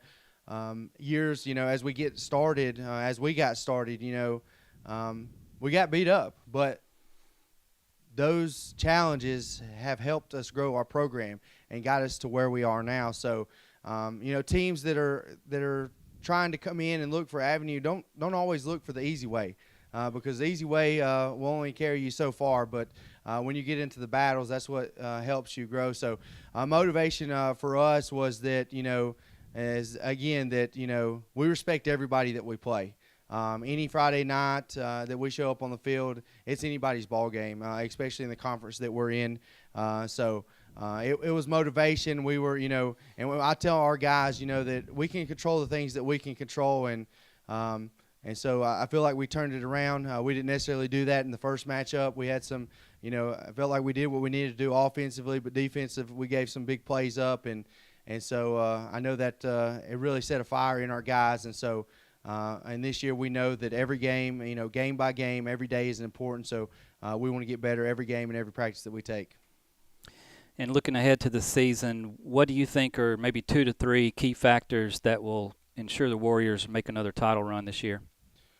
years, as we got started, we got beat up, but those challenges have helped us grow our program and got us to where we are now. So, teams that are trying to come in and look for avenue don't always look for the easy way, because the easy way will only carry you so far. But when you get into the battles, that's what helps you grow. So, motivation for us was that we respect everybody that we play. Any Friday night that we show up on the field, it's anybody's ball game, especially in the conference that we're in. It was motivation. We were, and I tell our guys, that we can control the things that we can control, and so I feel like we turned it around. We didn't necessarily do that in the first matchup. We had some, I felt like we did what we needed to do offensively, but defensive, we gave some big plays up, and so I know that it really set a fire in our guys, and so. And this year we know that every game, game by game, every day is important. So we want to get better every game and every practice that we take. And looking ahead to the season, what do you think are maybe 2 to 3 key factors that will ensure the Warriors make another title run this year?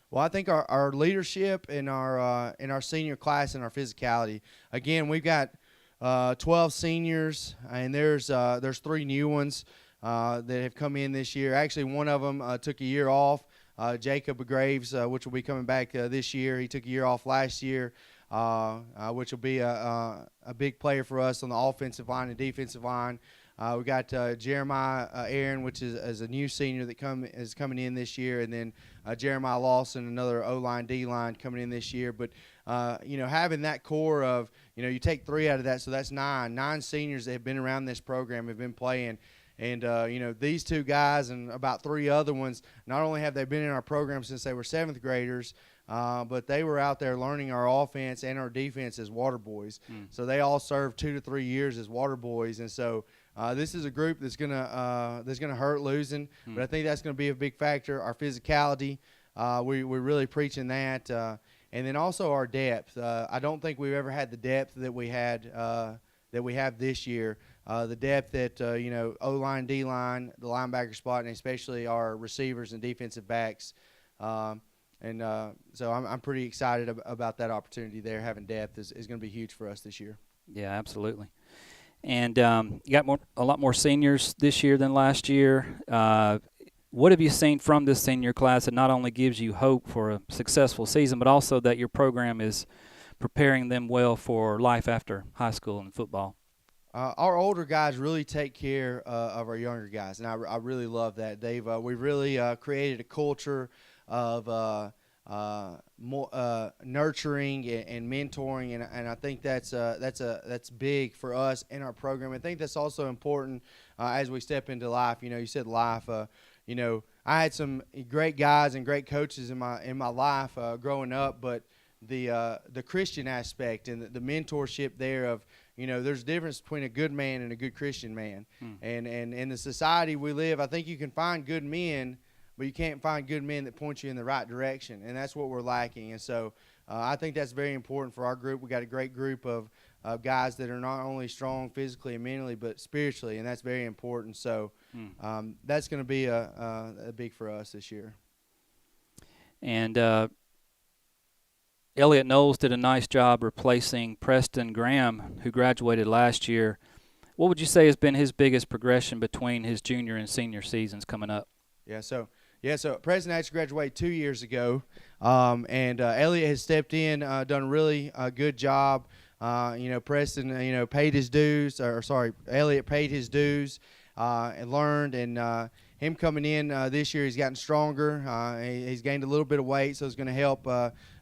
Well, I think our leadership in our senior class and our physicality. Again, we've got 12 seniors, and there's 3 new ones that have come in this year. Actually, one of them took a year off. Jacob Graves, which will be coming back this year. He took a year off last year, which will be a big player for us on the offensive line and defensive line. We got Jeremiah Aaron, which is a new senior that is coming in this year, and then Jeremiah Lawson, another O-line, D-line coming in this year. But having that core of you take 3 out of that, so that's 9 seniors that have been around this program, have been playing. And, these 2 guys and about 3 other ones, not only have they been in our program since they were 7th graders, but they were out there learning our offense and our defense as water boys. So they all served 2 to 3 years as water boys. And so this is a group that's gonna hurt losing, but I think that's going to be a big factor. Our physicality, we're really preaching that. And then also our depth. I don't think we've ever had the depth that we had that we have this year. The depth at O-line, D-line, the linebacker spot, and especially our receivers and defensive backs. So I'm pretty excited about that opportunity there. Having depth is going to be huge for us this year. Yeah, absolutely. And you got a lot more seniors this year than last year. What have you seen from this senior class that not only gives you hope for a successful season, but also that your program is preparing them well for life after high school and football? Our older guys really take care of our younger guys, and I really love that. We've really created a culture of more nurturing and mentoring, and I think that's big for us in our program. I think that's also important as we step into life. You said life. I had some great guys and great coaches in my life growing up, but the Christian aspect and the mentorship there of there's a difference between a good man and a good Christian man. And in the society we live, I think you can find good men, but you can't find good men that point you in the right direction, and that's what we're lacking. And so I think that's very important for our group. We got a great group of guys that are not only strong physically and mentally, but spiritually, and that's very important. So that's going to be a big for us this year. And Eliot Knowles did a nice job replacing Preston Graham, who graduated last year. What would you say has been his biggest progression between his junior and senior seasons coming up? So Preston actually graduated 2 years ago, and Eliot has stepped in, done a really good job. Preston, paid his dues, Eliot paid his dues and learned, and him coming in this year, he's gotten stronger. He's gained a little bit of weight, so it's going to help,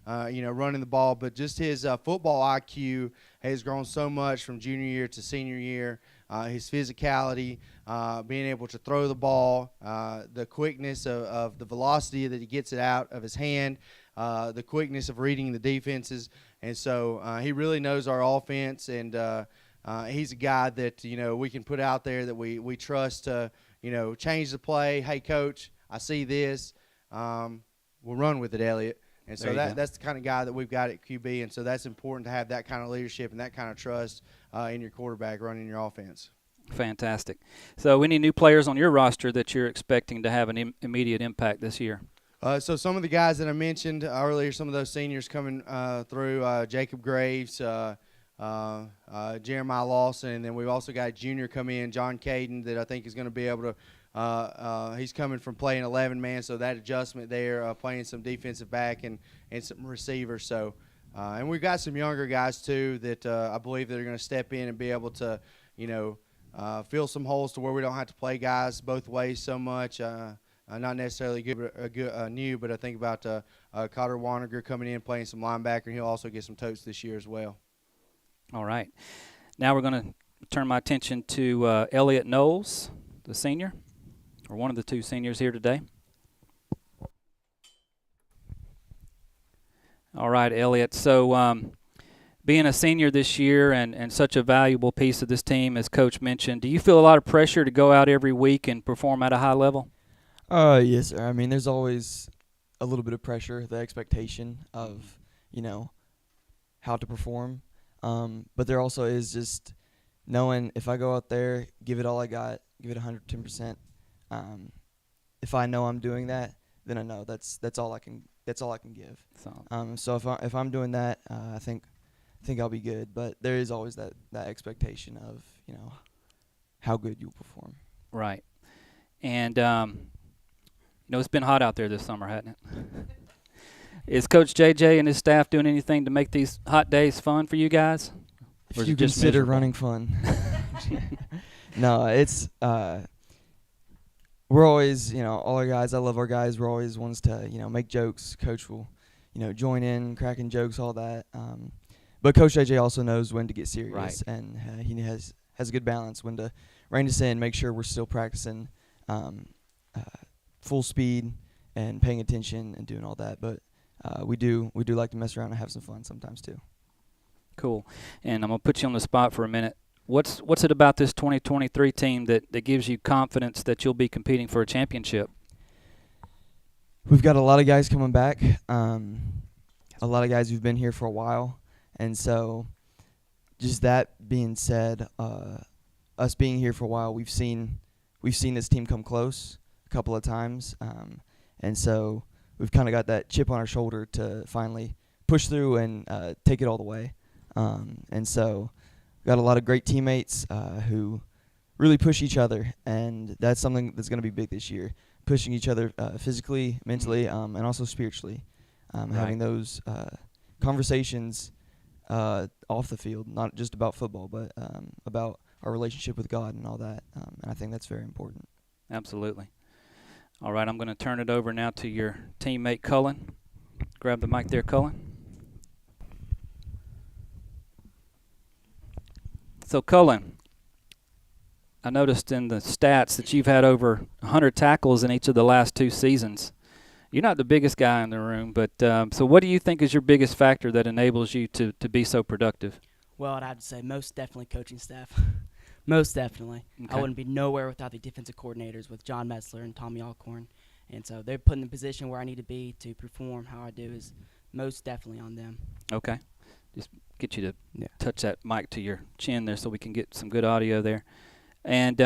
running the ball. But just his football IQ has grown so much from junior year to senior year. His physicality, being able to throw the ball, the quickness of the velocity that he gets it out of his hand, the quickness of reading the defenses. And so he really knows our offense, and he's a guy that, we can put out there that we trust to, change the play. Hey, Coach, I see this. We'll run with it, Eliot. And so that's the kind of guy that we've got at QB, and so that's important to have that kind of leadership and that kind of trust in your quarterback running your offense. Fantastic. So any new players on your roster that you're expecting to have an immediate impact this year? So some of the guys that I mentioned earlier, some of those seniors coming through, Jacob Graves, Jeremiah Lawson, and then we've also got a junior come in, John Caden, that I think is going to be able to he's coming from playing 11-man, so that adjustment there, playing some defensive back and some receivers. So, and we've got some younger guys too that I believe that are going to step in and be able to, fill some holes to where we don't have to play guys both ways so much. Not necessarily new, but I think about Cotter Waniger coming in, playing some linebacker, and he'll also get some totes this year as well. All right. Now we're going to turn my attention to Eliot Knowles, the senior, or one of the two seniors here today. All right, Eliot. So being a senior this year and such a valuable piece of this team, as Coach mentioned, do you feel a lot of pressure to go out every week and perform at a high level? Yes, sir. I mean, there's always a little bit of pressure, the expectation of, how to perform. But there also is just knowing if I go out there, give it all I got, give it 110%. If I know I'm doing that, then I know that's all I can give. So if I'm doing that, I think I'll be good. But there is always that expectation of how good you'll perform. Right. And it's been hot out there this summer, hasn't it? Is Coach JJ and his staff doing anything to make these hot days fun for you guys? If you consider running fun. No, it's we're always, all our guys, I love our guys, we're always ones to, make jokes. Coach will, join in, cracking jokes, all that. But Coach JJ also knows when to get serious. Right. And he has a good balance when to rein us in, make sure we're still practicing full speed and paying attention and doing all that. But we do like to mess around and have some fun sometimes too. Cool. And I'm going to put you on the spot for a minute. What's it about this 2023 team that gives you confidence that you'll be competing for a championship? We've got a lot of guys coming back, a lot of guys who've been here for a while. And so just that being said, us being here for a while, we've seen this team come close a couple of times. And so we've kind of got that chip on our shoulder to finally push through and take it all the way. And so got a lot of great teammates who really push each other, and that's something that's going to be big this year, pushing each other physically, mentally, and also spiritually, having those conversations off the field, not just about football, but about our relationship with God and all that, and I think that's very important. Absolutely. All right, I'm going to turn it over now to your teammate Cullen. Grab the mic there, Cullen. So, Cullen, I noticed in the stats that you've had over 100 tackles in each of the last 2 seasons. You're not the biggest guy in the room, but so what do you think is your biggest factor that enables you to be so productive? Well, I'd have to say most definitely coaching staff. Most definitely. Okay. I wouldn't be nowhere without the defensive coordinators with John Metzler and Tommy Alcorn And so they're put in the position where I need to be to perform how I do is most definitely on them. Okay. Just get you to Yeah. touch that mic to your chin there so we can get some good audio there. And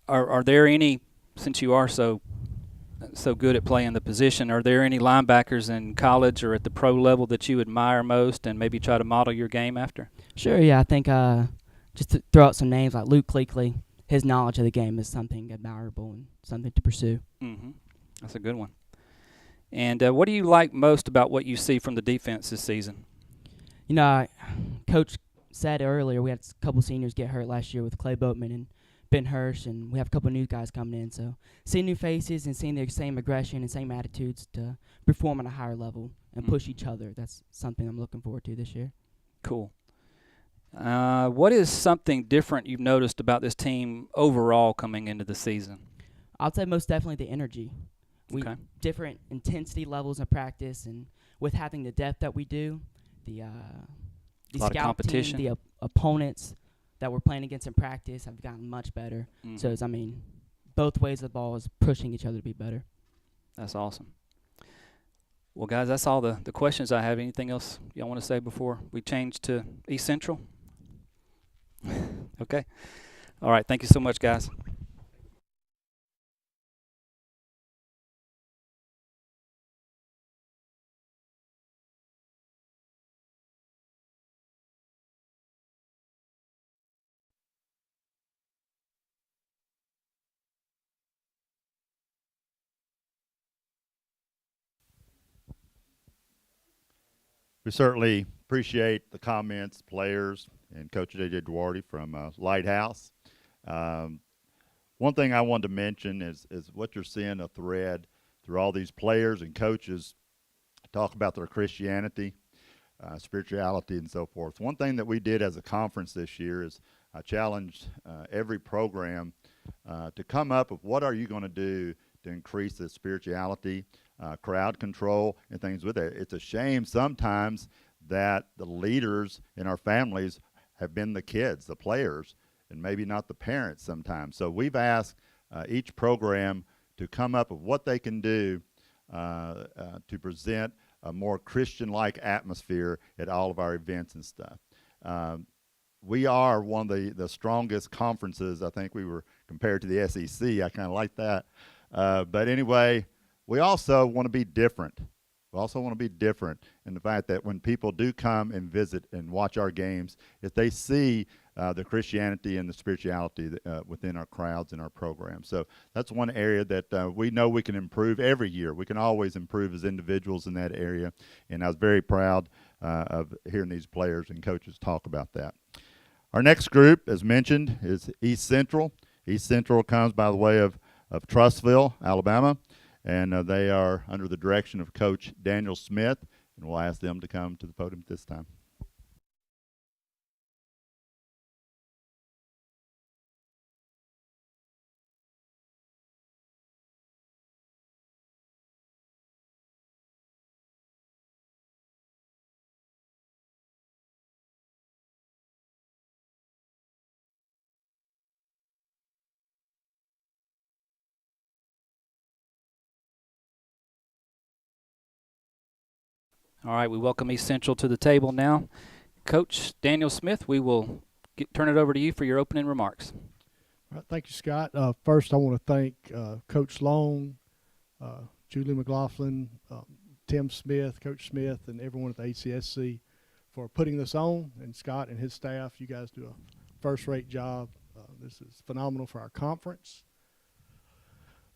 are there any, since you are so good at playing the position, are there any linebackers in college or at the pro level that you admire most and maybe try to model your game after? Sure, yeah. I think just to throw out some names like Luke Cleakley, his knowledge of the game is something admirable and something to pursue. Mm-hmm. That's a good one. And what do you like most about what you see from the defense this season? You know, Coach said earlier we had a couple seniors get hurt last year with Clay Boatman and Ben Hirsch, and we have a couple new guys coming in. So seeing new faces and seeing their same aggression and same attitudes to perform at a higher level and push each other, that's something I'm looking forward to this year. Cool. What is something different you've noticed about this team overall coming into the season? I'd say most definitely the energy. We Okay. different intensity levels of practice, and with having the depth that we do, the lot of scout competition. team, the opponents that we're playing against in practice have gotten much better. Mhm. So it's, both ways of the ball is pushing each other to be better. That's awesome. Well, guys, that's all the questions I have. Anything else y'all want to say before we change to East Central? Okay. All right. Thank you so much, guys. We certainly appreciate the comments, players, and Coach J.J. Duarte from Lighthouse. One thing I wanted to mention is what you're seeing a thread through all these players and coaches talk about their Christianity, spirituality, and so forth. One thing that we did as a conference this year is I challenged every program to come up with what are you going to do to increase the spirituality, crowd control, and things with it. It's a shame sometimes that the leaders in our families have been the kids, the players, and maybe not the parents sometimes. So we've asked each program to come up with what they can do to present a more Christian-like atmosphere at all of our events and stuff. We are one of the strongest conferences. I think we were compared to the SEC. I kind of like that. But anyway, we also want to be different. We also want to be different in the fact that when people do come and visit and watch our games, if they see the Christianity and the spirituality within our crowds and our programs. So that's one area that we know we can improve every year. We can always improve as individuals in that area. And I was very proud of hearing these players and coaches talk about that. Our next group, as mentioned, is East Central. East Central comes by the way of Trussville, Alabama. And they are under the direction of Coach Daniel Smith, and we'll ask them to come to the podium at this time. All right, we welcome East Central to the table now. Coach Daniel Smith, we will turn it over to you for your opening remarks. All right, thank you, Scott. First, I want to thank Coach Long, Julie McLaughlin, Tim Smith, Coach Smith, and everyone at the ACSC for putting this on. And Scott and his staff, you guys do a first-rate job. This is phenomenal for our conference.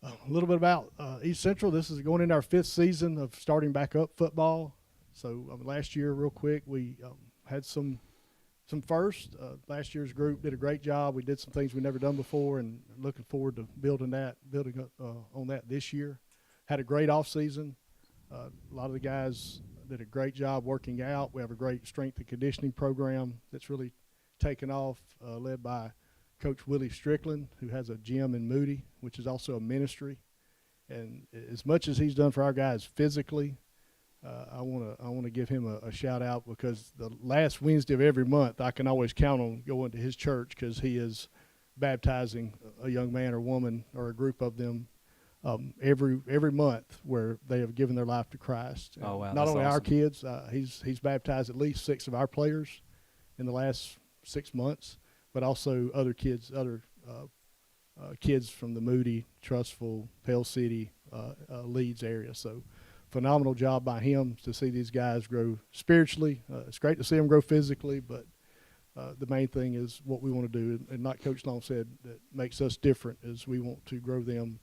A little bit about East Central. This is going into our 5th season of starting back up football. So last year, real quick, we had some firsts. Last year's group did a great job. We did some things we've never done before, and looking forward to building up on that this year. Had a great off season. A lot of the guys did a great job working out. We have a great strength and conditioning program that's really taken off, led by Coach Willie Strickland, who has a gym in Moody, which is also a ministry. And as much as he's done for our guys physically, I want to give him a shout out, because the last Wednesday of every month I can always count on going to his church, because he is baptizing a young man or woman or a group of them every month where they have given their life to Christ. Oh, wow, Not that's only our awesome. kids, he's baptized at least 6 of our players in the last 6 months, but also other kids, kids from the Moody, Trustful, Pell City, Leeds area. So phenomenal job by him to see these guys grow spiritually. It's great to see them grow physically, but the main thing is what we want to do, and like Coach Long said, that makes us different is we want to grow them.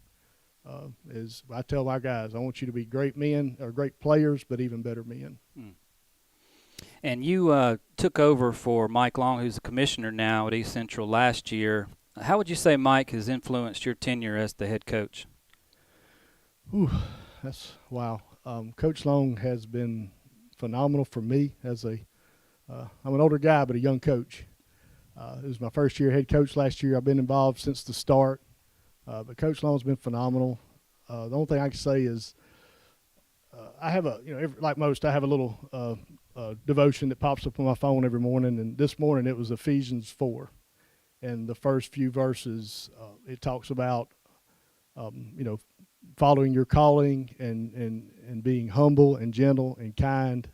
As I tell our guys, I want you to be great men or great players, but even better men. And you took over for Mike Long, who's the commissioner now at East Central last year. How would you say Mike has influenced your tenure as the head coach? Ooh, that's wow. Coach Long has been phenomenal for me as I'm an older guy, but a young coach. It was my first year head coach last year. I've been involved since the start. But Coach Long's been phenomenal. The only thing I can say is I have like most, I have a little devotion that pops up on my phone every morning. And this morning it was Ephesians 4. And the first few verses, it talks about, following your calling and being humble and gentle and kind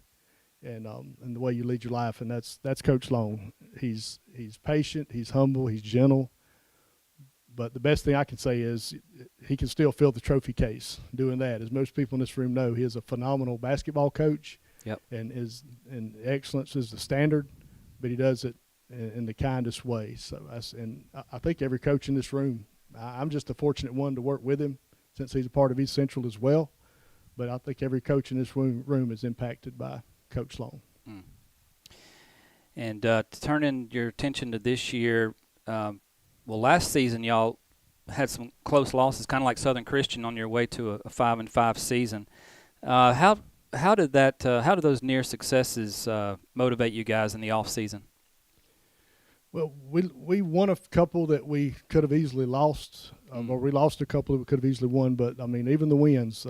and the way you lead your life. And that's Coach Long. He's patient, he's humble, he's gentle. But the best thing I can say is he can still fill the trophy case doing that. As most people in this room know, he is a phenomenal basketball coach. Yep. And excellence is the standard, but he does it in the kindest way. So I think every coach in this room, I'm just a fortunate one to work with him since he's a part of East Central as well. But I think every coach in this room is impacted by Coach Long. And to turn in your attention to this year, well, last season y'all had some close losses, kind of like Southern Christian on your way to a 5-5 season. How did those near successes motivate you guys in the off season? Well, we won a couple that we could have easily lost, or we lost a couple that we could have easily won. But I mean, even the wins.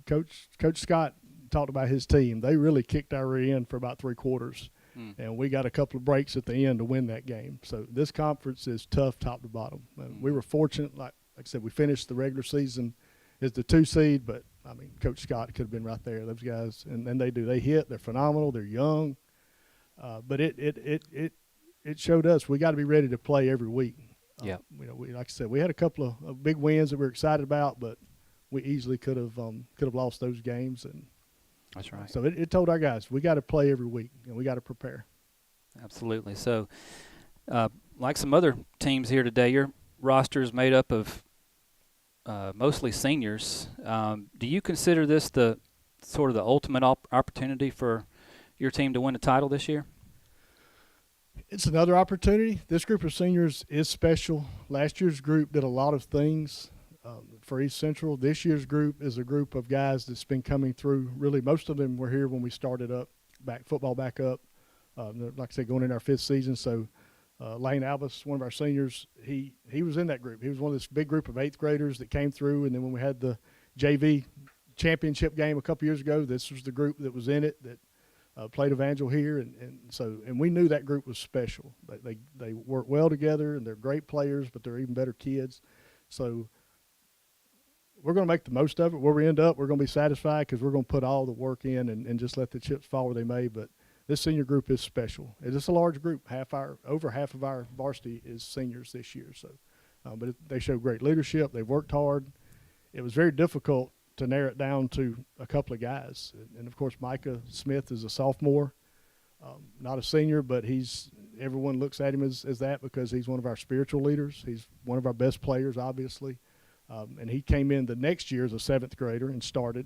Coach Scott talked about his team. They really kicked our rear end for about 3 quarters. And we got a couple of breaks at the end to win that game. So this conference is tough top to bottom. We were fortunate, like I said, we finished the regular season as the 2 seed, but, I mean, Coach Scott could have been right there. Those guys, and they do. They hit. They're phenomenal. They're young. But it showed us we got to be ready to play every week. Yeah. Like I said, we had a couple of big wins that we were excited about, but we easily could have lost those games. And that's right. So it told our guys, we got to play every week, and we got to prepare. Absolutely. So, like some other teams here today, your roster is made up of mostly seniors. Do you consider this the sort of the ultimate opportunity for your team to win a title this year? It's another opportunity. This group of seniors is special. Last year's group did a lot of things for East Central. This year's group is a group of guys that's been coming through. Really, most of them were here when we started football back up. Like I said, going in our 5th season. So Lane Albus, one of our seniors, he was in that group. He was one of this big group of 8th graders that came through. And then when we had the JV championship game a couple years ago, this was the group that was in it that played Evangel here. And we knew that group was special. They work well together, and they're great players, but they're even better kids. So we're going to make the most of it. Where we end up, we're going to be satisfied because we're going to put all the work in and just let the chips fall where they may. But this senior group is special. It's a large group. Over half of our varsity is seniors this year. So, but they show great leadership. They've worked hard. It was very difficult to narrow it down to a couple of guys. And of course, Micah Smith is a sophomore, not a senior, but everyone looks at him as that because he's one of our spiritual leaders. He's one of our best players, obviously. And he came in the next year as a 7th grader and started.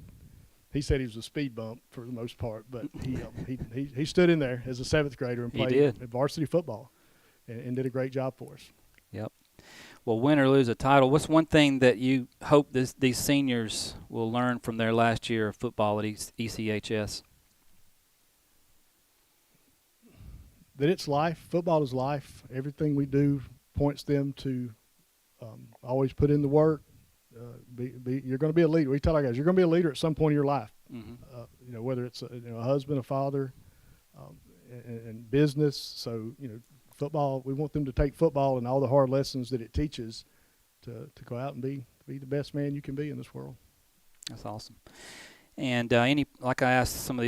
He said he was a speed bump for the most part, but he stood in there as a 7th grader and played varsity football and did a great job for us. Yep. Well, win or lose a title, what's one thing that you hope these seniors will learn from their last year of football at ECHS? That it's life. Football is life. Everything we do points them to always put in the work. You're going to be a leader. We tell our guys, you're going to be a leader at some point in your life. Mm-hmm. Whether it's a husband, a father, and business. So football. We want them to take football and all the hard lessons that it teaches to go out and be the best man you can be in this world. That's awesome. And like I asked some of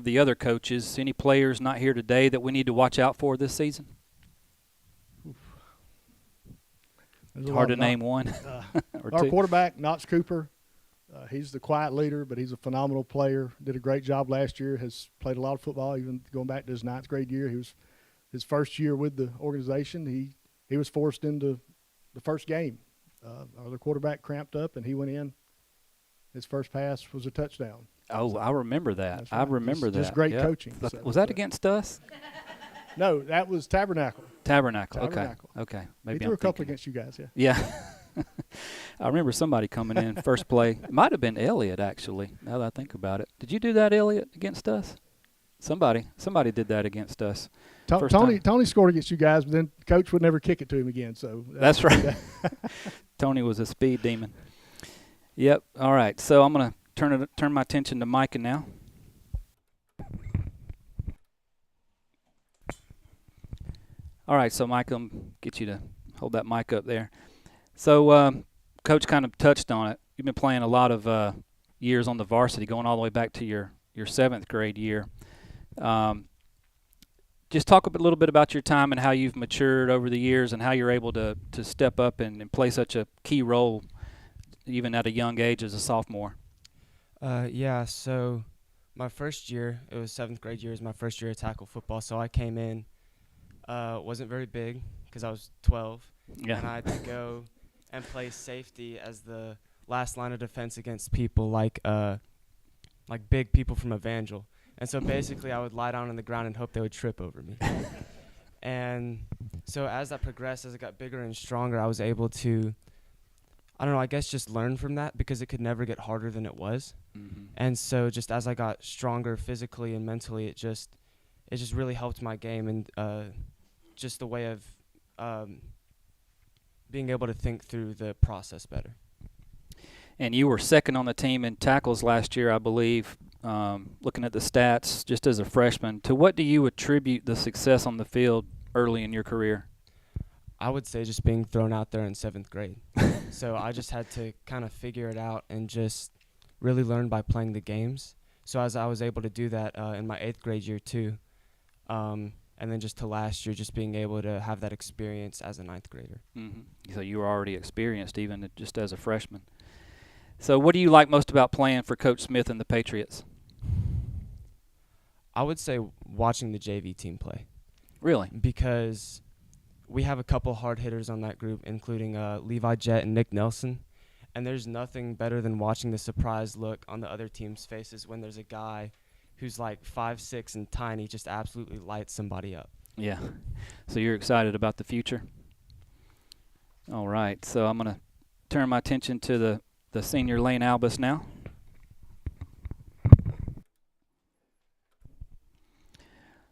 the other coaches, any players not here today that we need to watch out for this season? Hard to name one. or Our two. quarterback, Knox Cooper, he's the quiet leader, but he's a phenomenal player. Did a great job last year. Has played a lot of football, even going back to his 9th grade year. He was his first year with the organization. He was forced into the first game. Our other quarterback cramped up, and he went in. His first pass was a touchdown. Oh, I remember that. Right. I remember that. Just great coaching. Was that against us? No, that was Tabernacle. Tabernacle. Okay. Maybe he threw a couple against you guys, yeah. Yeah. I remember somebody coming in first play. It might have been Eliot, actually, now that I think about it. Did you do that, Eliot, against us? Somebody did that against us. Tony scored against you guys, but then Coach would never kick it to him again. So that's right. Tony was a speed demon. Yep. All right. So I'm going to turn my attention to Micah now. All right. So Micah, I'll get you to hold that mic up there. So Coach kind of touched on it. You've been playing a lot of years on the varsity, going all the way back to your 7th grade year. Just talk a little bit about your time and how you've matured over the years and how you're able to step up and play such a key role even at a young age as a sophomore. Yeah, so my first year, it was 7th grade year, is my first year of tackle football, so I came in, wasn't very big because I was 12, yeah. And I had to go and play safety as the last line of defense against people like big people from Evangel. And so basically I would lie down on the ground and hope they would trip over me. And so as that progressed, as it got bigger and stronger, I was able to, I don't know, I guess just learn from that because it could never get harder than it was. Mm-hmm. And so just as I got stronger physically and mentally, it just really helped my game and just the way of being able to think through the process better. And you were second on the team in tackles last year, I believe, looking at the stats just as a freshman. To what do you attribute the success on the field early in your career? I would say just being thrown out there in 7th grade. So I just had to kind of figure it out and just really learn by playing the games. So as I was able to do that in my 8th grade year too, and then just to last year, just being able to have that experience as a 9th grader. Mm-hmm. So you were already experienced even just as a freshman. So what do you like most about playing for Coach Smith and the Patriots? I would say watching the JV team play. Really? Because we have a couple hard hitters on that group, including Levi Jett and Nick Nelson. And there's nothing better than watching the surprised look on the other team's faces when there's a guy who's like 5'6" and tiny, just absolutely lights somebody up. Yeah. So you're excited about the future? All right. So I'm going to turn my attention to the senior Lane Albus now.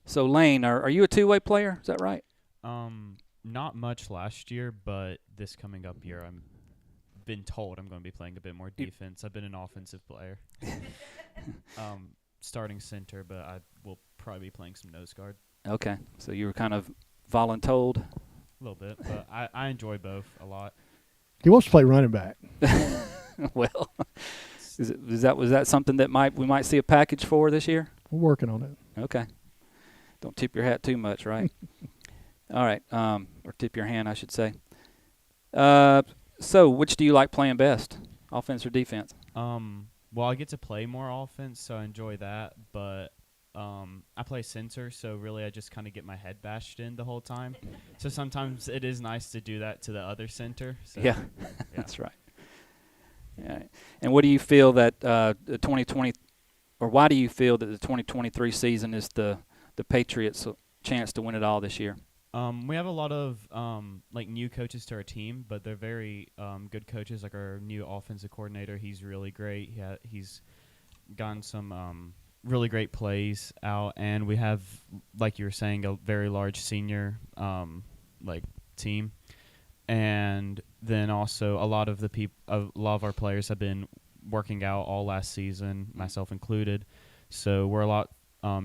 So Lane, are you a two-way player? Is that right? Not much last year, but this coming up year, I'm been told I'm going to be playing a bit more defense. I've been an offensive player, starting center, but I will probably be playing some nose guard. Okay, so you were kind of voluntold. A little bit, but I enjoy both a lot. He wants to play running back. Well, was that something that we might see a package for this year? We're working on it. Okay. Don't tip your hat too much, right? All right, or tip your hand, I should say. So which do you like playing best, offense or defense? Well, I get to play more offense, so I enjoy that, but I play center, so really I just kind of get my head bashed in the whole time. So sometimes it is nice to do that to the other center. So yeah. That's right. Yeah. And what do you feel that the 2020, or why do you feel that the 2023 season is the Patriots' chance to win it all this year? We have a lot of new coaches to our team, but they're very good coaches. Like our new offensive coordinator, he's really great. He's gotten some really great plays out, and we have, like you were saying, a very large senior team. And then also a lot of our players have been working out all last season, myself included. So we're a lot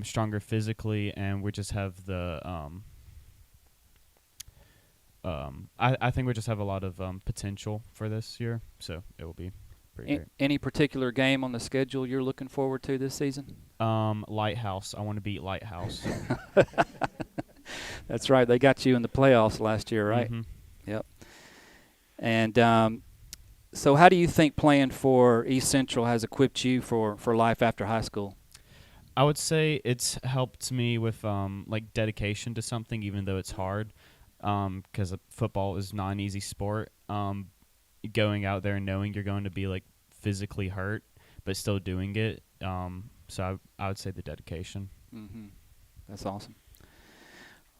stronger physically, and we just have the I think we just have a lot of potential for this year, so it will be pretty great. Any particular game on the schedule you're looking forward to this season? Lighthouse. I want to beat Lighthouse. That's right. They got you in the playoffs last year, right? Mm-hmm. Yep. And so how do you think playing for East Central has equipped you for life after high school? I would say it's helped me with like dedication to something, even though it's hard, because football is not an easy sport. Going out there and knowing you're going to be like physically hurt, but still doing it. So I would say the dedication. Mm-hmm. That's awesome.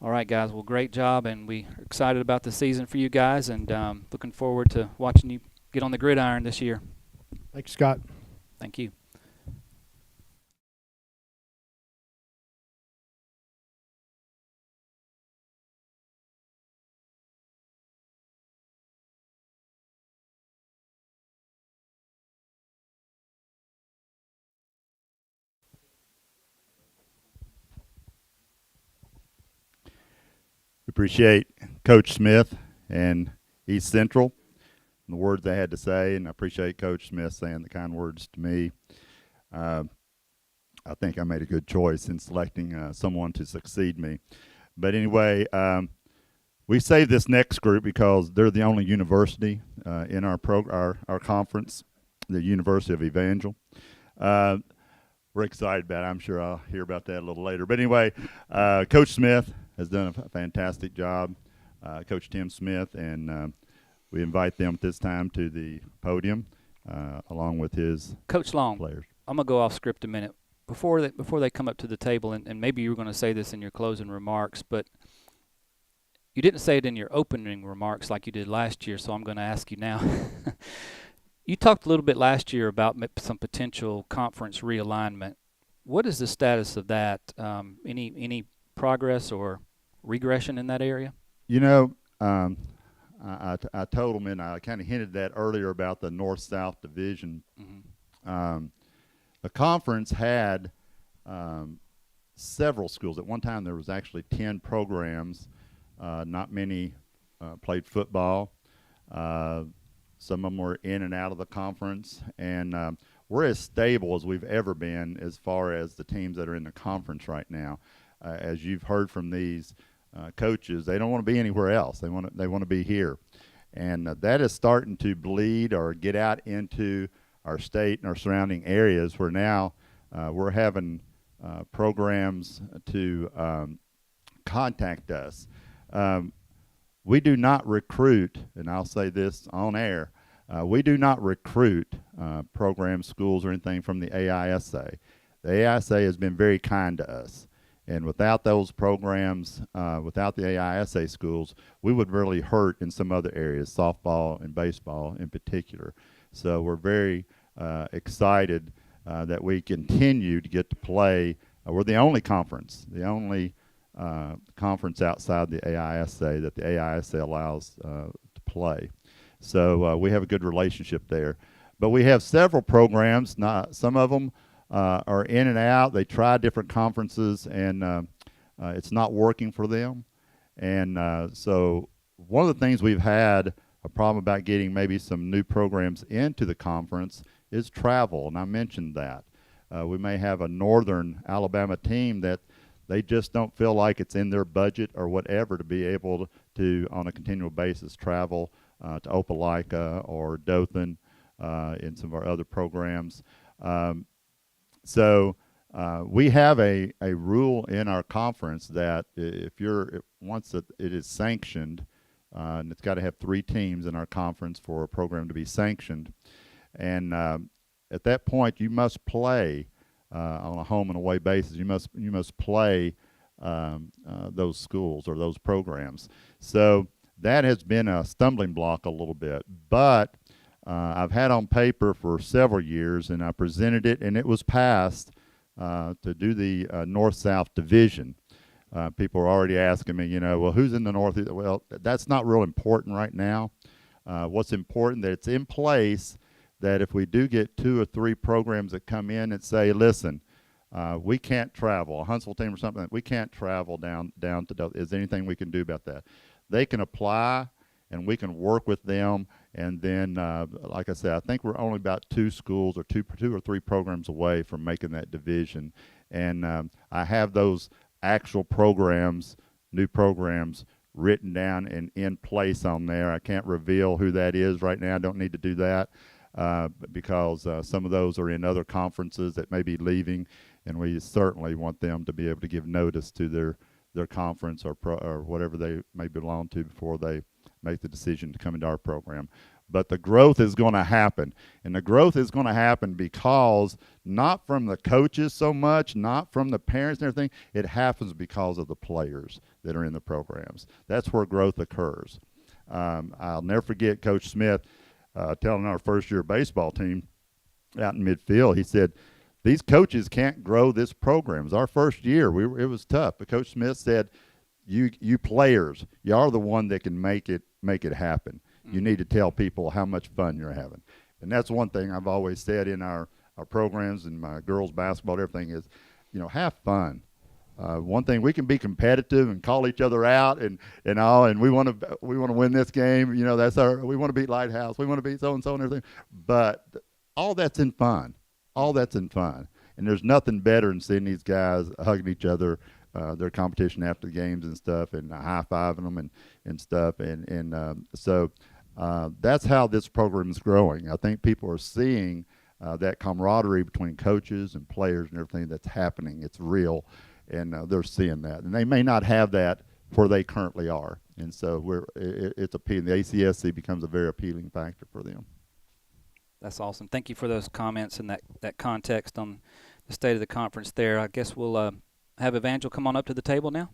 All right, guys. Well, great job, and we are excited about the season for you guys, and looking forward to watching you get on the gridiron this year. Thanks, Scott. Thank you. Appreciate Coach Smith and East Central and the words they had to say, and I appreciate Coach Smith saying the kind words to me. I think I made a good choice in selecting someone to succeed me. But anyway, we saved this next group because they're the only university in our conference, the University of Evangel. We're excited about it. I'm sure I'll hear about that a little later. But anyway, Coach Smith has done a fantastic job, Coach Tim Smith, and we invite them at this time to the podium along with his Coach Long, players. I'm going to go off script a minute. Before they come up to the table, and maybe you were going to say this in your closing remarks, but you didn't say it in your opening remarks like you did last year, so I'm going to ask you now. You talked a little bit last year about some potential conference realignment. What is the status of that? Any progress or regression in that area? You know, I told them, and I kind of hinted that earlier about the North-South division. Mm-hmm. The conference had several schools. At one time, there was actually 10 programs. Not many played football. Some of them were in and out of the conference. And we're as stable as we've ever been as far as the teams that are in the conference right now. As you've heard from these coaches, they don't want to be anywhere else. They want to be here. And that is starting to bleed or get out into our state and our surrounding areas where now we're having programs to contact us. We do not recruit, and I'll say this on air, we do not recruit programs, schools, or anything from the AISA. The AISA has been very kind to us. And without those programs, without the AISA schools, we would really hurt in some other areas, softball and baseball in particular. So we're very excited that we continue to get to play. We're the only conference, conference outside the AISA that the AISA allows to play. So we have a good relationship there. But we have several programs. Some of them are in and out. They try different conferences, and it's not working for them. And so one of the things we've had a problem about getting maybe some new programs into the conference is travel, and I mentioned that. We may have a northern Alabama team that they just don't feel like it's in their budget or whatever to be able to on a continual basis, travel to Opelika or Dothan in some of our other programs. So we have a rule in our conference that once it is sanctioned, and it's got to have 3 teams in our conference for a program to be sanctioned, and at that point you must play on a home and away basis. You must play those schools or those programs. So that has been a stumbling block a little bit, but I've had on paper for several years, and I presented it, and it was passed to do the North-South division. People are already asking me, well, who's in the North? Well, that's not real important right now. What's important that it's in place that if we do get 2 or 3 programs that come in and say, listen, we can't travel, a Huntsville team or something, we can't travel down to Dothan. Is there anything we can do about that? they can apply, and we can work with them. And then, like I said, I think we're only about two schools or two or three programs away from making that division. And I have those actual programs, new programs, written down and in place on there. I can't reveal who that is right now. I don't need to do that because some of those are in other conferences that may be leaving, and we certainly want them to be able to give notice to their conference or whatever they may belong to before they make the decision to come into our program. But the growth is going to happen, and the growth is going to happen because not from the coaches so much, not from the parents and everything. It happens because of the players that are in the programs. That's where growth occurs. I'll never forget Coach Smith telling our first-year baseball team out in midfield, he said, these coaches can't grow this program. It was our first year. It was tough, but Coach Smith said, you players, you are the one that can make it happen. You need to tell people how much fun you're having. And that's one thing I've always said in our programs and my girls basketball and everything is, have fun. One thing, we can be competitive and call each other out and all, and we want to win this game. We want to beat Lighthouse. We want to beat so-and-so and everything. But all that's in fun. All that's in fun. And there's nothing better than seeing these guys hugging each other, their competition after the games and stuff, and high-fiving them and stuff. So that's how this program is growing. I think people are seeing that camaraderie between coaches and players and everything that's happening. It's real, and they're seeing that. And they may not have that where they currently are. And so it's appealing. The ACSC becomes a very appealing factor for them. That's awesome. Thank you for those comments and that context on the state of the conference there. I guess we'll have Evangel come on up to the table now.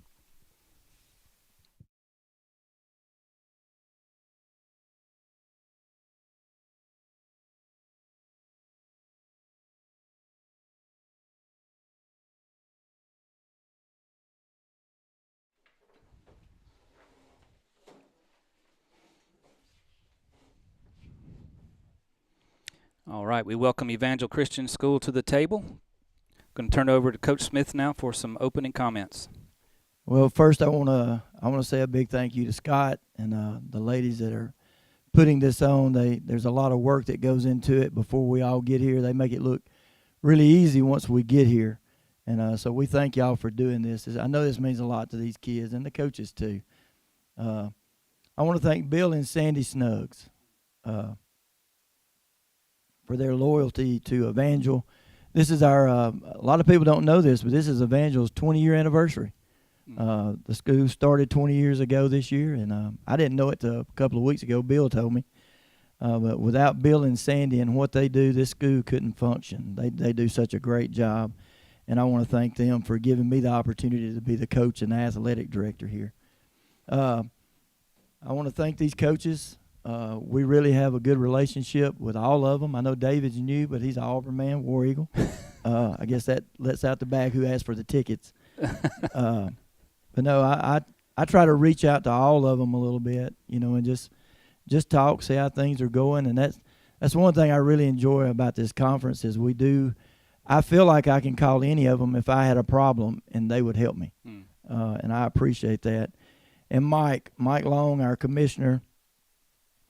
All right, we welcome Evangel Christian School to the table. Going to turn it over to Coach Smith now for some opening comments. Well, first I want to say a big thank you to Scott and the ladies that are putting this on. There's a lot of work that goes into it before we all get here. They make it look really easy once we get here, and so we thank y'all for doing this. I know this means a lot to these kids and the coaches too. I want to thank Bill and Sandy Snuggs for their loyalty to Evangel. This is our, a lot of people don't know this, but this is Evangel's 20-year anniversary. The school started 20 years ago this year, and I didn't know it till a couple of weeks ago. Bill told me. But without Bill and Sandy and what they do, this school couldn't function. They do such a great job, and I want to thank them for giving me the opportunity to be the coach and the athletic director here. I want to thank these coaches. We really have a good relationship with all of them. I know David's new, but he's an Auburn man, War Eagle. I guess that lets out the bag who asked for the tickets. But no, I try to reach out to all of them a little bit, and just talk, see how things are going. And that's one thing I really enjoy about this conference is I feel like I can call any of them if I had a problem, and they would help me. And I appreciate that. And Mike Long, our commissioner,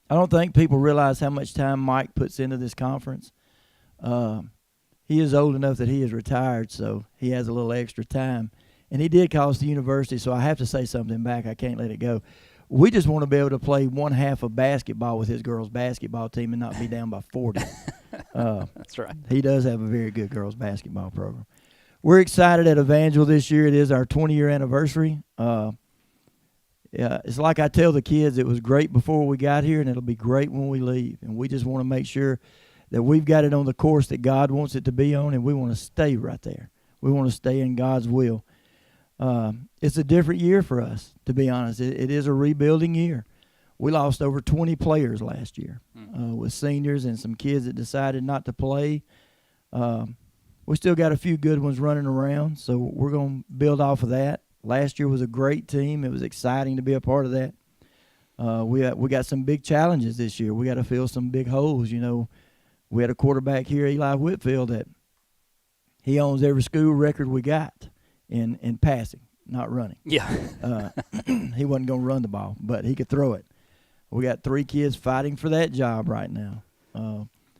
I don't think people realize how much time Mike puts into this conference. He is old enough that he is retired, so he has a little extra time. And he did cost the university, so I have to say something back. I can't let it go. We just want to be able to play one half of basketball with his girls' basketball team and not be down by 40. That's right. He does have a very good girls' basketball program. We're excited at Evangel this year. It is our 20-year anniversary. Yeah, it's like I tell the kids, it was great before we got here, and it'll be great when we leave. And we just want to make sure that we've got it on the course that God wants it to be on, and we want to stay right there. We want to stay in God's will. It's a different year for us, to be honest. It is a rebuilding year. We lost over 20 players last year with seniors and some kids that decided not to play. We still got a few good ones running around, so we're going to build off of that. Last year was a great team. It was exciting to be a part of that. We got some big challenges this year. We got to fill some big holes. We had a quarterback here, Eli Whitfield, that he owns every school record we got in passing. not running. Yeah. He wasn't going to run the ball, but he could throw it. We got 3 kids fighting for that job right now.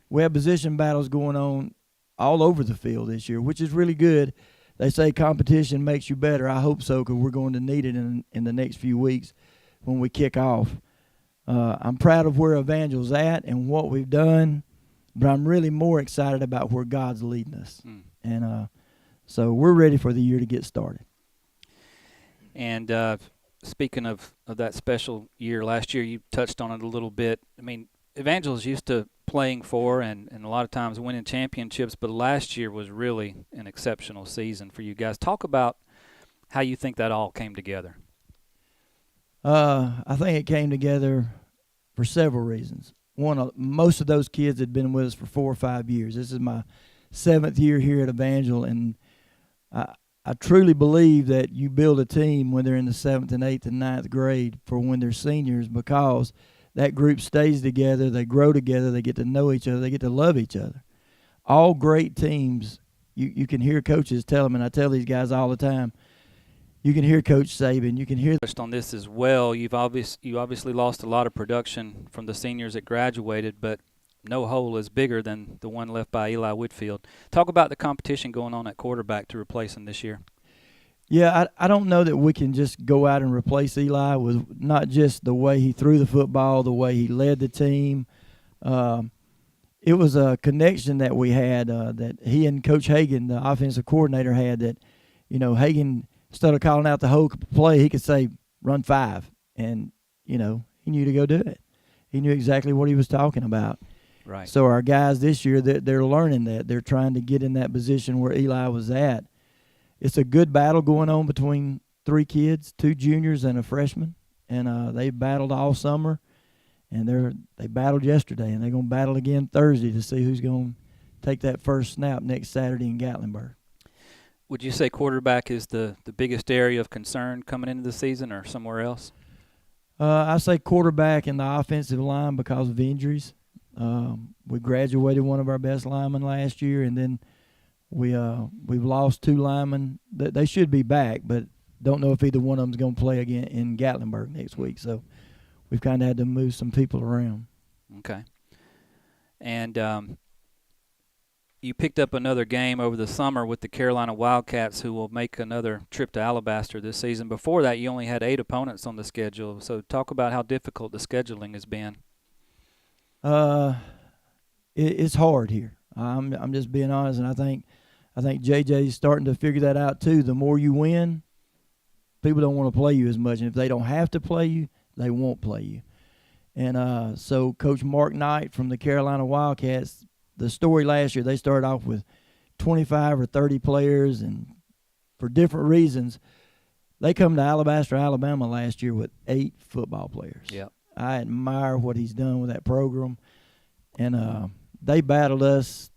We have position battles going on all over the field this year, which is really good. They say competition makes you better. I hope so, because we're going to need it in the next few weeks when we kick off. I'm proud of where Evangel's at and what we've done, but I'm really more excited about where God's leading us. And so we're ready for the year to get started. And speaking of that special year last year, you touched on it a little bit. I mean, Evangel's used to playing for and a lot of times winning championships, but last year was really an exceptional season for you guys. Talk about how you think that all came together. I think it came together for several reasons. One, most of those kids had been with us for 4 or 5 years. This is my 7th year here at Evangel, and I truly believe that you build a team when they're in the 7th and 8th and 9th grade for when they're seniors, because that group stays together, they grow together, they get to know each other, they get to love each other. All great teams, you can hear coaches tell them, and I tell these guys all the time, you can hear Coach Saban, you can hear on this as well. You obviously lost a lot of production from the seniors that graduated, but no hole is bigger than the one left by Eli Whitfield. Talk about the competition going on at quarterback to replace him this year. Yeah, I don't know that we can just go out and replace Eli with not just the way he threw the football, the way he led the team. It was a connection that we had that he and Coach Hagan, the offensive coordinator, had that, Hagan, instead of calling out the whole play, he could say, run 5. And, he knew to go do it. He knew exactly what he was talking about. Right. So our guys this year, they're learning that. They're trying to get in that position where Eli was at. It's a good battle going on between 3 kids, 2 juniors and a freshman. And they battled all summer. And they battled yesterday, and they're going to battle again Thursday to see who's going to take that first snap next Saturday in Gatlinburg. Would you say quarterback is the biggest area of concern coming into the season, or somewhere else? I say quarterback and the offensive line because of injuries. We graduated one of our best linemen last year, and then we've lost 2 linemen. They should be back, but don't know if either one of them's going to play again in Gatlinburg next week. So we've kind of had to move some people around. Okay. And you picked up another game over the summer with the Carolina Wildcats, who will make another trip to Alabaster this season. Before that, you only had 8 opponents on the schedule. So talk about how difficult the scheduling has been. It's hard here. I'm just being honest, and I think JJ's starting to figure that out too. The more you win, people don't want to play you as much, and if they don't have to play you, they won't play you. And so Coach Mark Knight from the Carolina Wildcats, the story last year, they started off with 25 or 30 players, and for different reasons, they come to Alabaster, Alabama last year with 8 football players. Yep. I admire what he's done with that program, and they battled us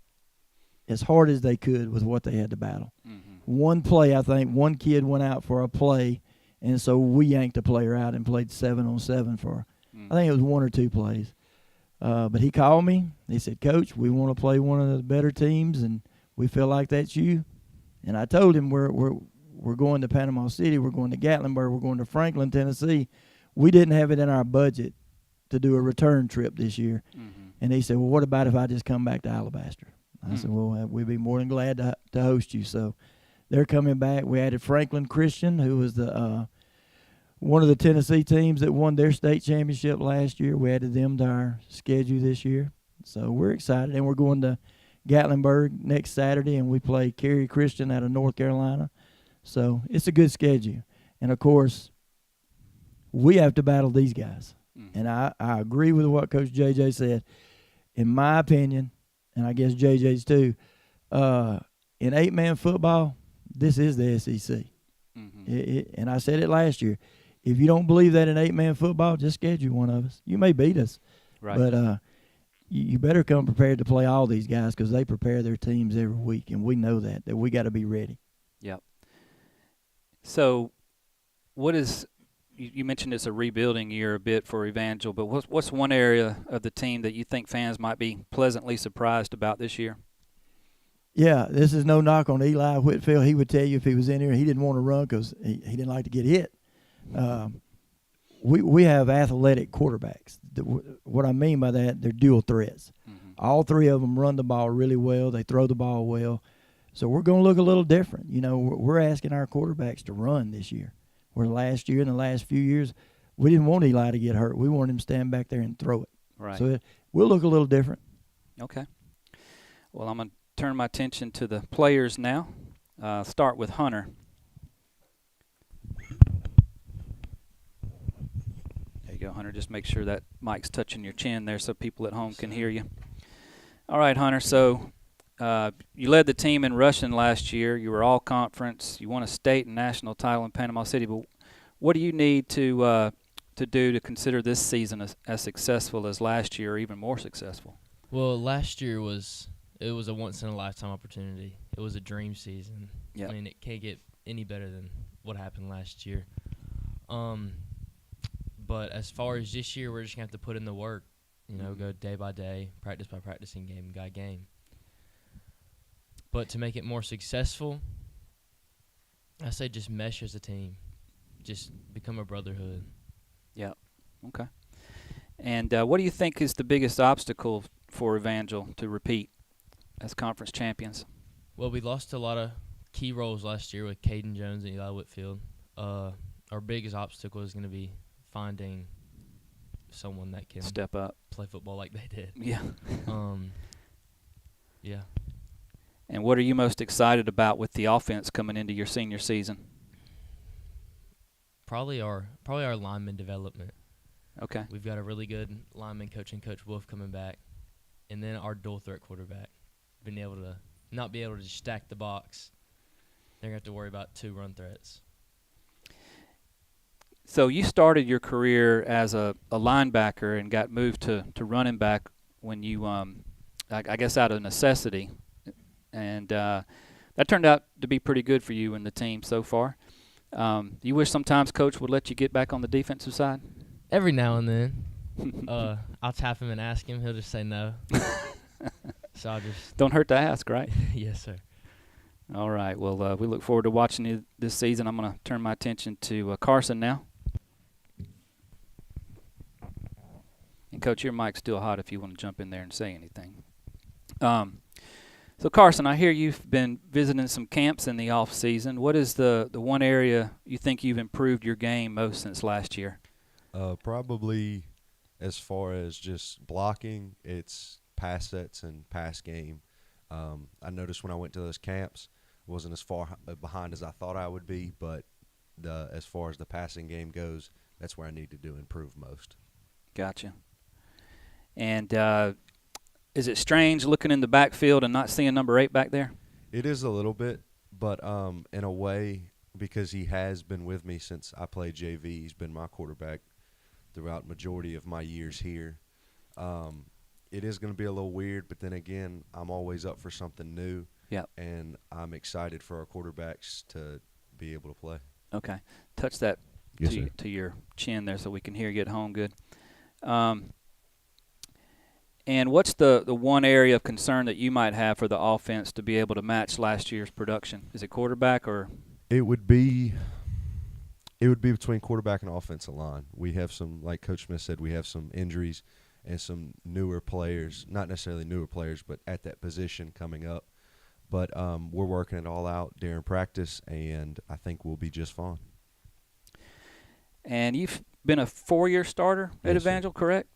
as hard as they could with what they had to battle. Mm-hmm. One play, I think, one kid went out for a play, and so we yanked a player out and played 7-on-7 for, I think it was 1 or 2 plays. But he called me. He said, Coach, we want to play one of the better teams, and we feel like that's you. And I told him we're going to Panama City, we're going to Gatlinburg, we're going to Franklin, Tennessee. We didn't have it in our budget to do a return trip this year. Mm-hmm. And he said, well, what about if I just come back to Alabaster? I said, well, we'd be more than glad to host you. So they're coming back. We added Franklin Christian, who was the one of the Tennessee teams that won their state championship last year. We added them to our schedule this year. So we're excited. And we're going to Gatlinburg next Saturday, and we play Cary Christian out of North Carolina. So it's a good schedule. And, of course, we have to battle these guys. And I agree with what Coach JJ said. In my opinion, and I guess JJ's too, in 8-man football, this is the SEC. Mm-hmm. And I said it last year. If you don't believe that in 8-man football, just schedule one of us. You may beat us. Right. But you better come prepared to play all these guys, because they prepare their teams every week, and we know that we got to be ready. Yep. So what is – you mentioned it's a rebuilding year a bit for Evangel, but what's one area of the team that you think fans might be pleasantly surprised about this year? Yeah, this is no knock on Eli Whitfield. He would tell you if he was in here, he didn't want to run because he didn't like to get hit. We have athletic quarterbacks. What I mean by that, they're dual threats. Mm-hmm. All three of them run the ball really well. They throw the ball well. So we're going to look a little different. You know, we're asking our quarterbacks to run this year. Where last year and the last few years, we didn't want Eli to get hurt. We wanted him to stand back there and throw it. Right. So we'll look a little different. Okay. Well, I'm going to turn my attention to the players now. Start with Hunter. There you go, Hunter. Just make sure that mic's touching your chin there so people at home can hear you. All right, Hunter. So you led the team in rushing last year. You were all conference. You won a state and national title in Panama City. But what do you need to do to consider this season as successful as last year, or even more successful? Well, last year was a once-in-a-lifetime opportunity. It was a dream season. Yep. I mean, it can't get any better than what happened last year. But as far as this year, we're just going to have to put in the work, go day by day, practice by practicing, game by game. But to make it more successful, I say just mesh as a team. Just become a brotherhood. Yeah. Okay. And what do you think is the biggest obstacle for Evangel to repeat as conference champions? Well, we lost a lot of key roles last year with Caden Jones and Eli Whitfield. Our biggest obstacle is going to be finding someone that can step up, play football like they did. Yeah. Yeah. And what are you most excited about with the offense coming into your senior season? Probably our lineman development. Okay. We've got a really good lineman coach and Coach Wolf coming back, and then our dual threat quarterback not be able to just stack the box. They're gonna have to worry about 2 run threats. So you started your career as a linebacker and got moved to running back when you, I guess, out of necessity, and that turned out to be pretty good for you and the team so far. You wish sometimes Coach would let you get back on the defensive side? Every now and then. I'll tap him and ask him. He'll just say no. So I'll just... Don't hurt to ask, right? Yes, sir. All right. Well, we look forward to watching you this season. I'm going to turn my attention to Carson now. And, Coach, your mic's still hot if you want to jump in there and say anything. So, Carson, I hear you've been visiting some camps in the off season. What is the one area you think you've improved your game most since last year? Probably as far as just blocking, it's pass sets and pass game. I noticed when I went to those camps, I wasn't as far behind as I thought I would be, but as far as the passing game goes, that's where I need to improve most. Gotcha. And is it strange looking in the backfield and not seeing number 8 back there? It is a little bit, but in a way, because he has been with me since I played JV, he's been my quarterback throughout majority of my years here. It is going to be a little weird, but then again, I'm always up for something new. Yeah. And I'm excited for our quarterbacks to be able to play. Okay. Touch that Yes, to your chin there so we can hear you at home good. And what's the one area of concern that you might have for the offense to be able to match last year's production? Is it quarterback or? It would be between quarterback and offensive line. We have some, like Coach Smith said, we have some injuries and some newer players, not necessarily newer players, but at that position coming up. But we're working it all out during practice, and I think we'll be just fine. And you've been a 4-year starter at Yes, Evangel, correct?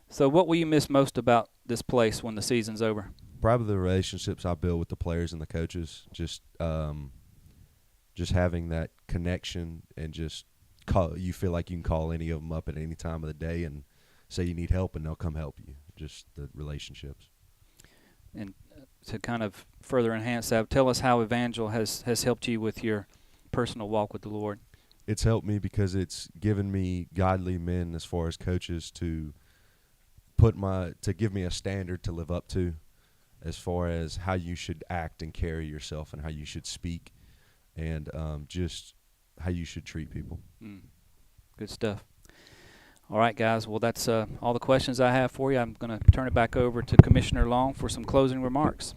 So what will you miss most about this place when the season's over? Probably the relationships I build with the players and the coaches, just having that connection and just you feel like you can call any of them up at any time of the day and say you need help, and they'll come help you, just the relationships. And to kind of further enhance that, tell us how Evangel has helped you with your personal walk with the Lord. It's helped me because it's given me godly men as far as coaches to give me a standard to live up to as far as how you should act and carry yourself and how you should speak and just how you should treat people. Good stuff. All right, guys. Well, that's all the questions I have for you. I'm going to turn it back over to Commissioner Long for some closing remarks.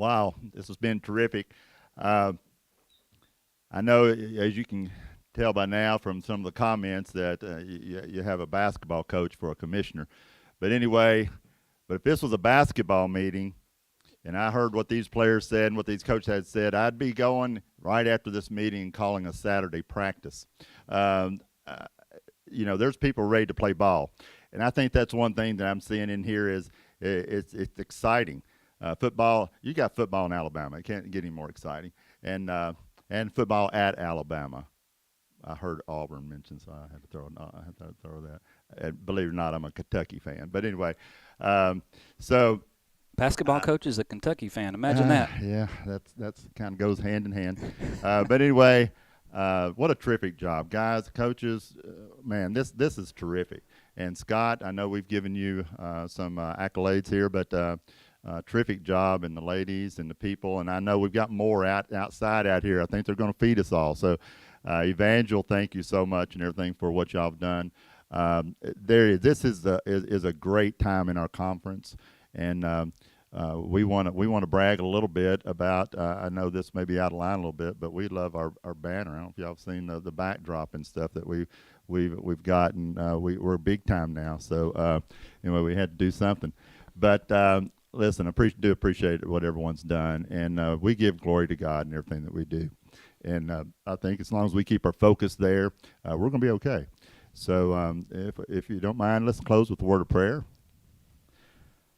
Wow, this has been terrific. I know, as you can tell by now from some of the comments, that you have a basketball coach for a commissioner. But anyway, if this was a basketball meeting and I heard what these players said and what these coaches had said, I'd be going right after this meeting and calling a Saturday practice. There's people ready to play ball. And I think that's one thing that I'm seeing in here is it's exciting. Football, you got football in Alabama. It can't get any more exciting. And football at Alabama. I heard Auburn mentioned, so I had to throw that. And believe it or not, I'm a Kentucky fan. But anyway, basketball coach is a Kentucky fan. Imagine that. Yeah, that's kind of goes hand in hand. But anyway, what a terrific job, guys, coaches. Man, this is terrific. And Scott, I know we've given you some accolades here, but terrific job, and the ladies and the people. And I know we've got more outside out here. I think they're going to feed us all. So, Evangel, thank you so much and everything for what y'all have done. This is a great time in our conference, and we want to brag a little bit about. I know this may be out of line a little bit, but we love our banner. I don't know if y'all have seen the backdrop and stuff that we've gotten. We're big time now, so anyway, we had to do something. But listen, I do appreciate what everyone's done, and we give glory to God in everything that we do. And I think as long as we keep our focus there, we're going to be okay. So if you don't mind, let's close with a word of prayer.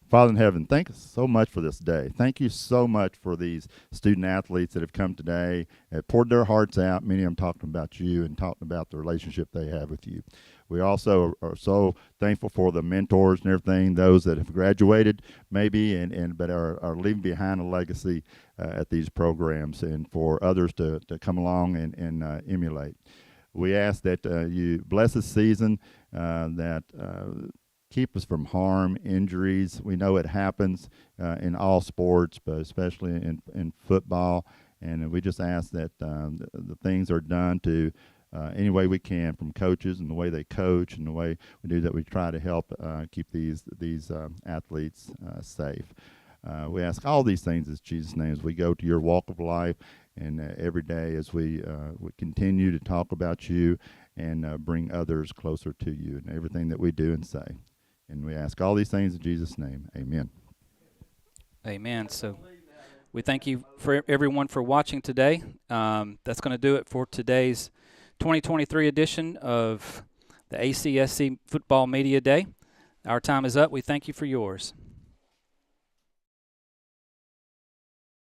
Father in heaven, thank you so much for this day. Thank you so much for these student athletes that have come today and poured their hearts out. Many of them talking about you and talking about the relationship they have with you. We also are so thankful for the mentors and everything, those that have graduated maybe but are leaving behind a legacy at these programs, and for others to come along and emulate. We ask that you bless this season, that keep us from harm, injuries. We know it happens in all sports, but especially in football. And we just ask that the things are done to any way we can, from coaches and the way they coach and the way we do that. We try to help keep these athletes safe. We ask all these things in Jesus' name as we go to your walk of life, and every day as we continue to talk about you and bring others closer to you in everything that we do and say. And we ask all these things in Jesus' name. Amen. Amen. So we thank you for everyone for watching today. That's going to do it for today's 2023 edition of the ACSC Football Media Day. Our time is up. We thank you for yours.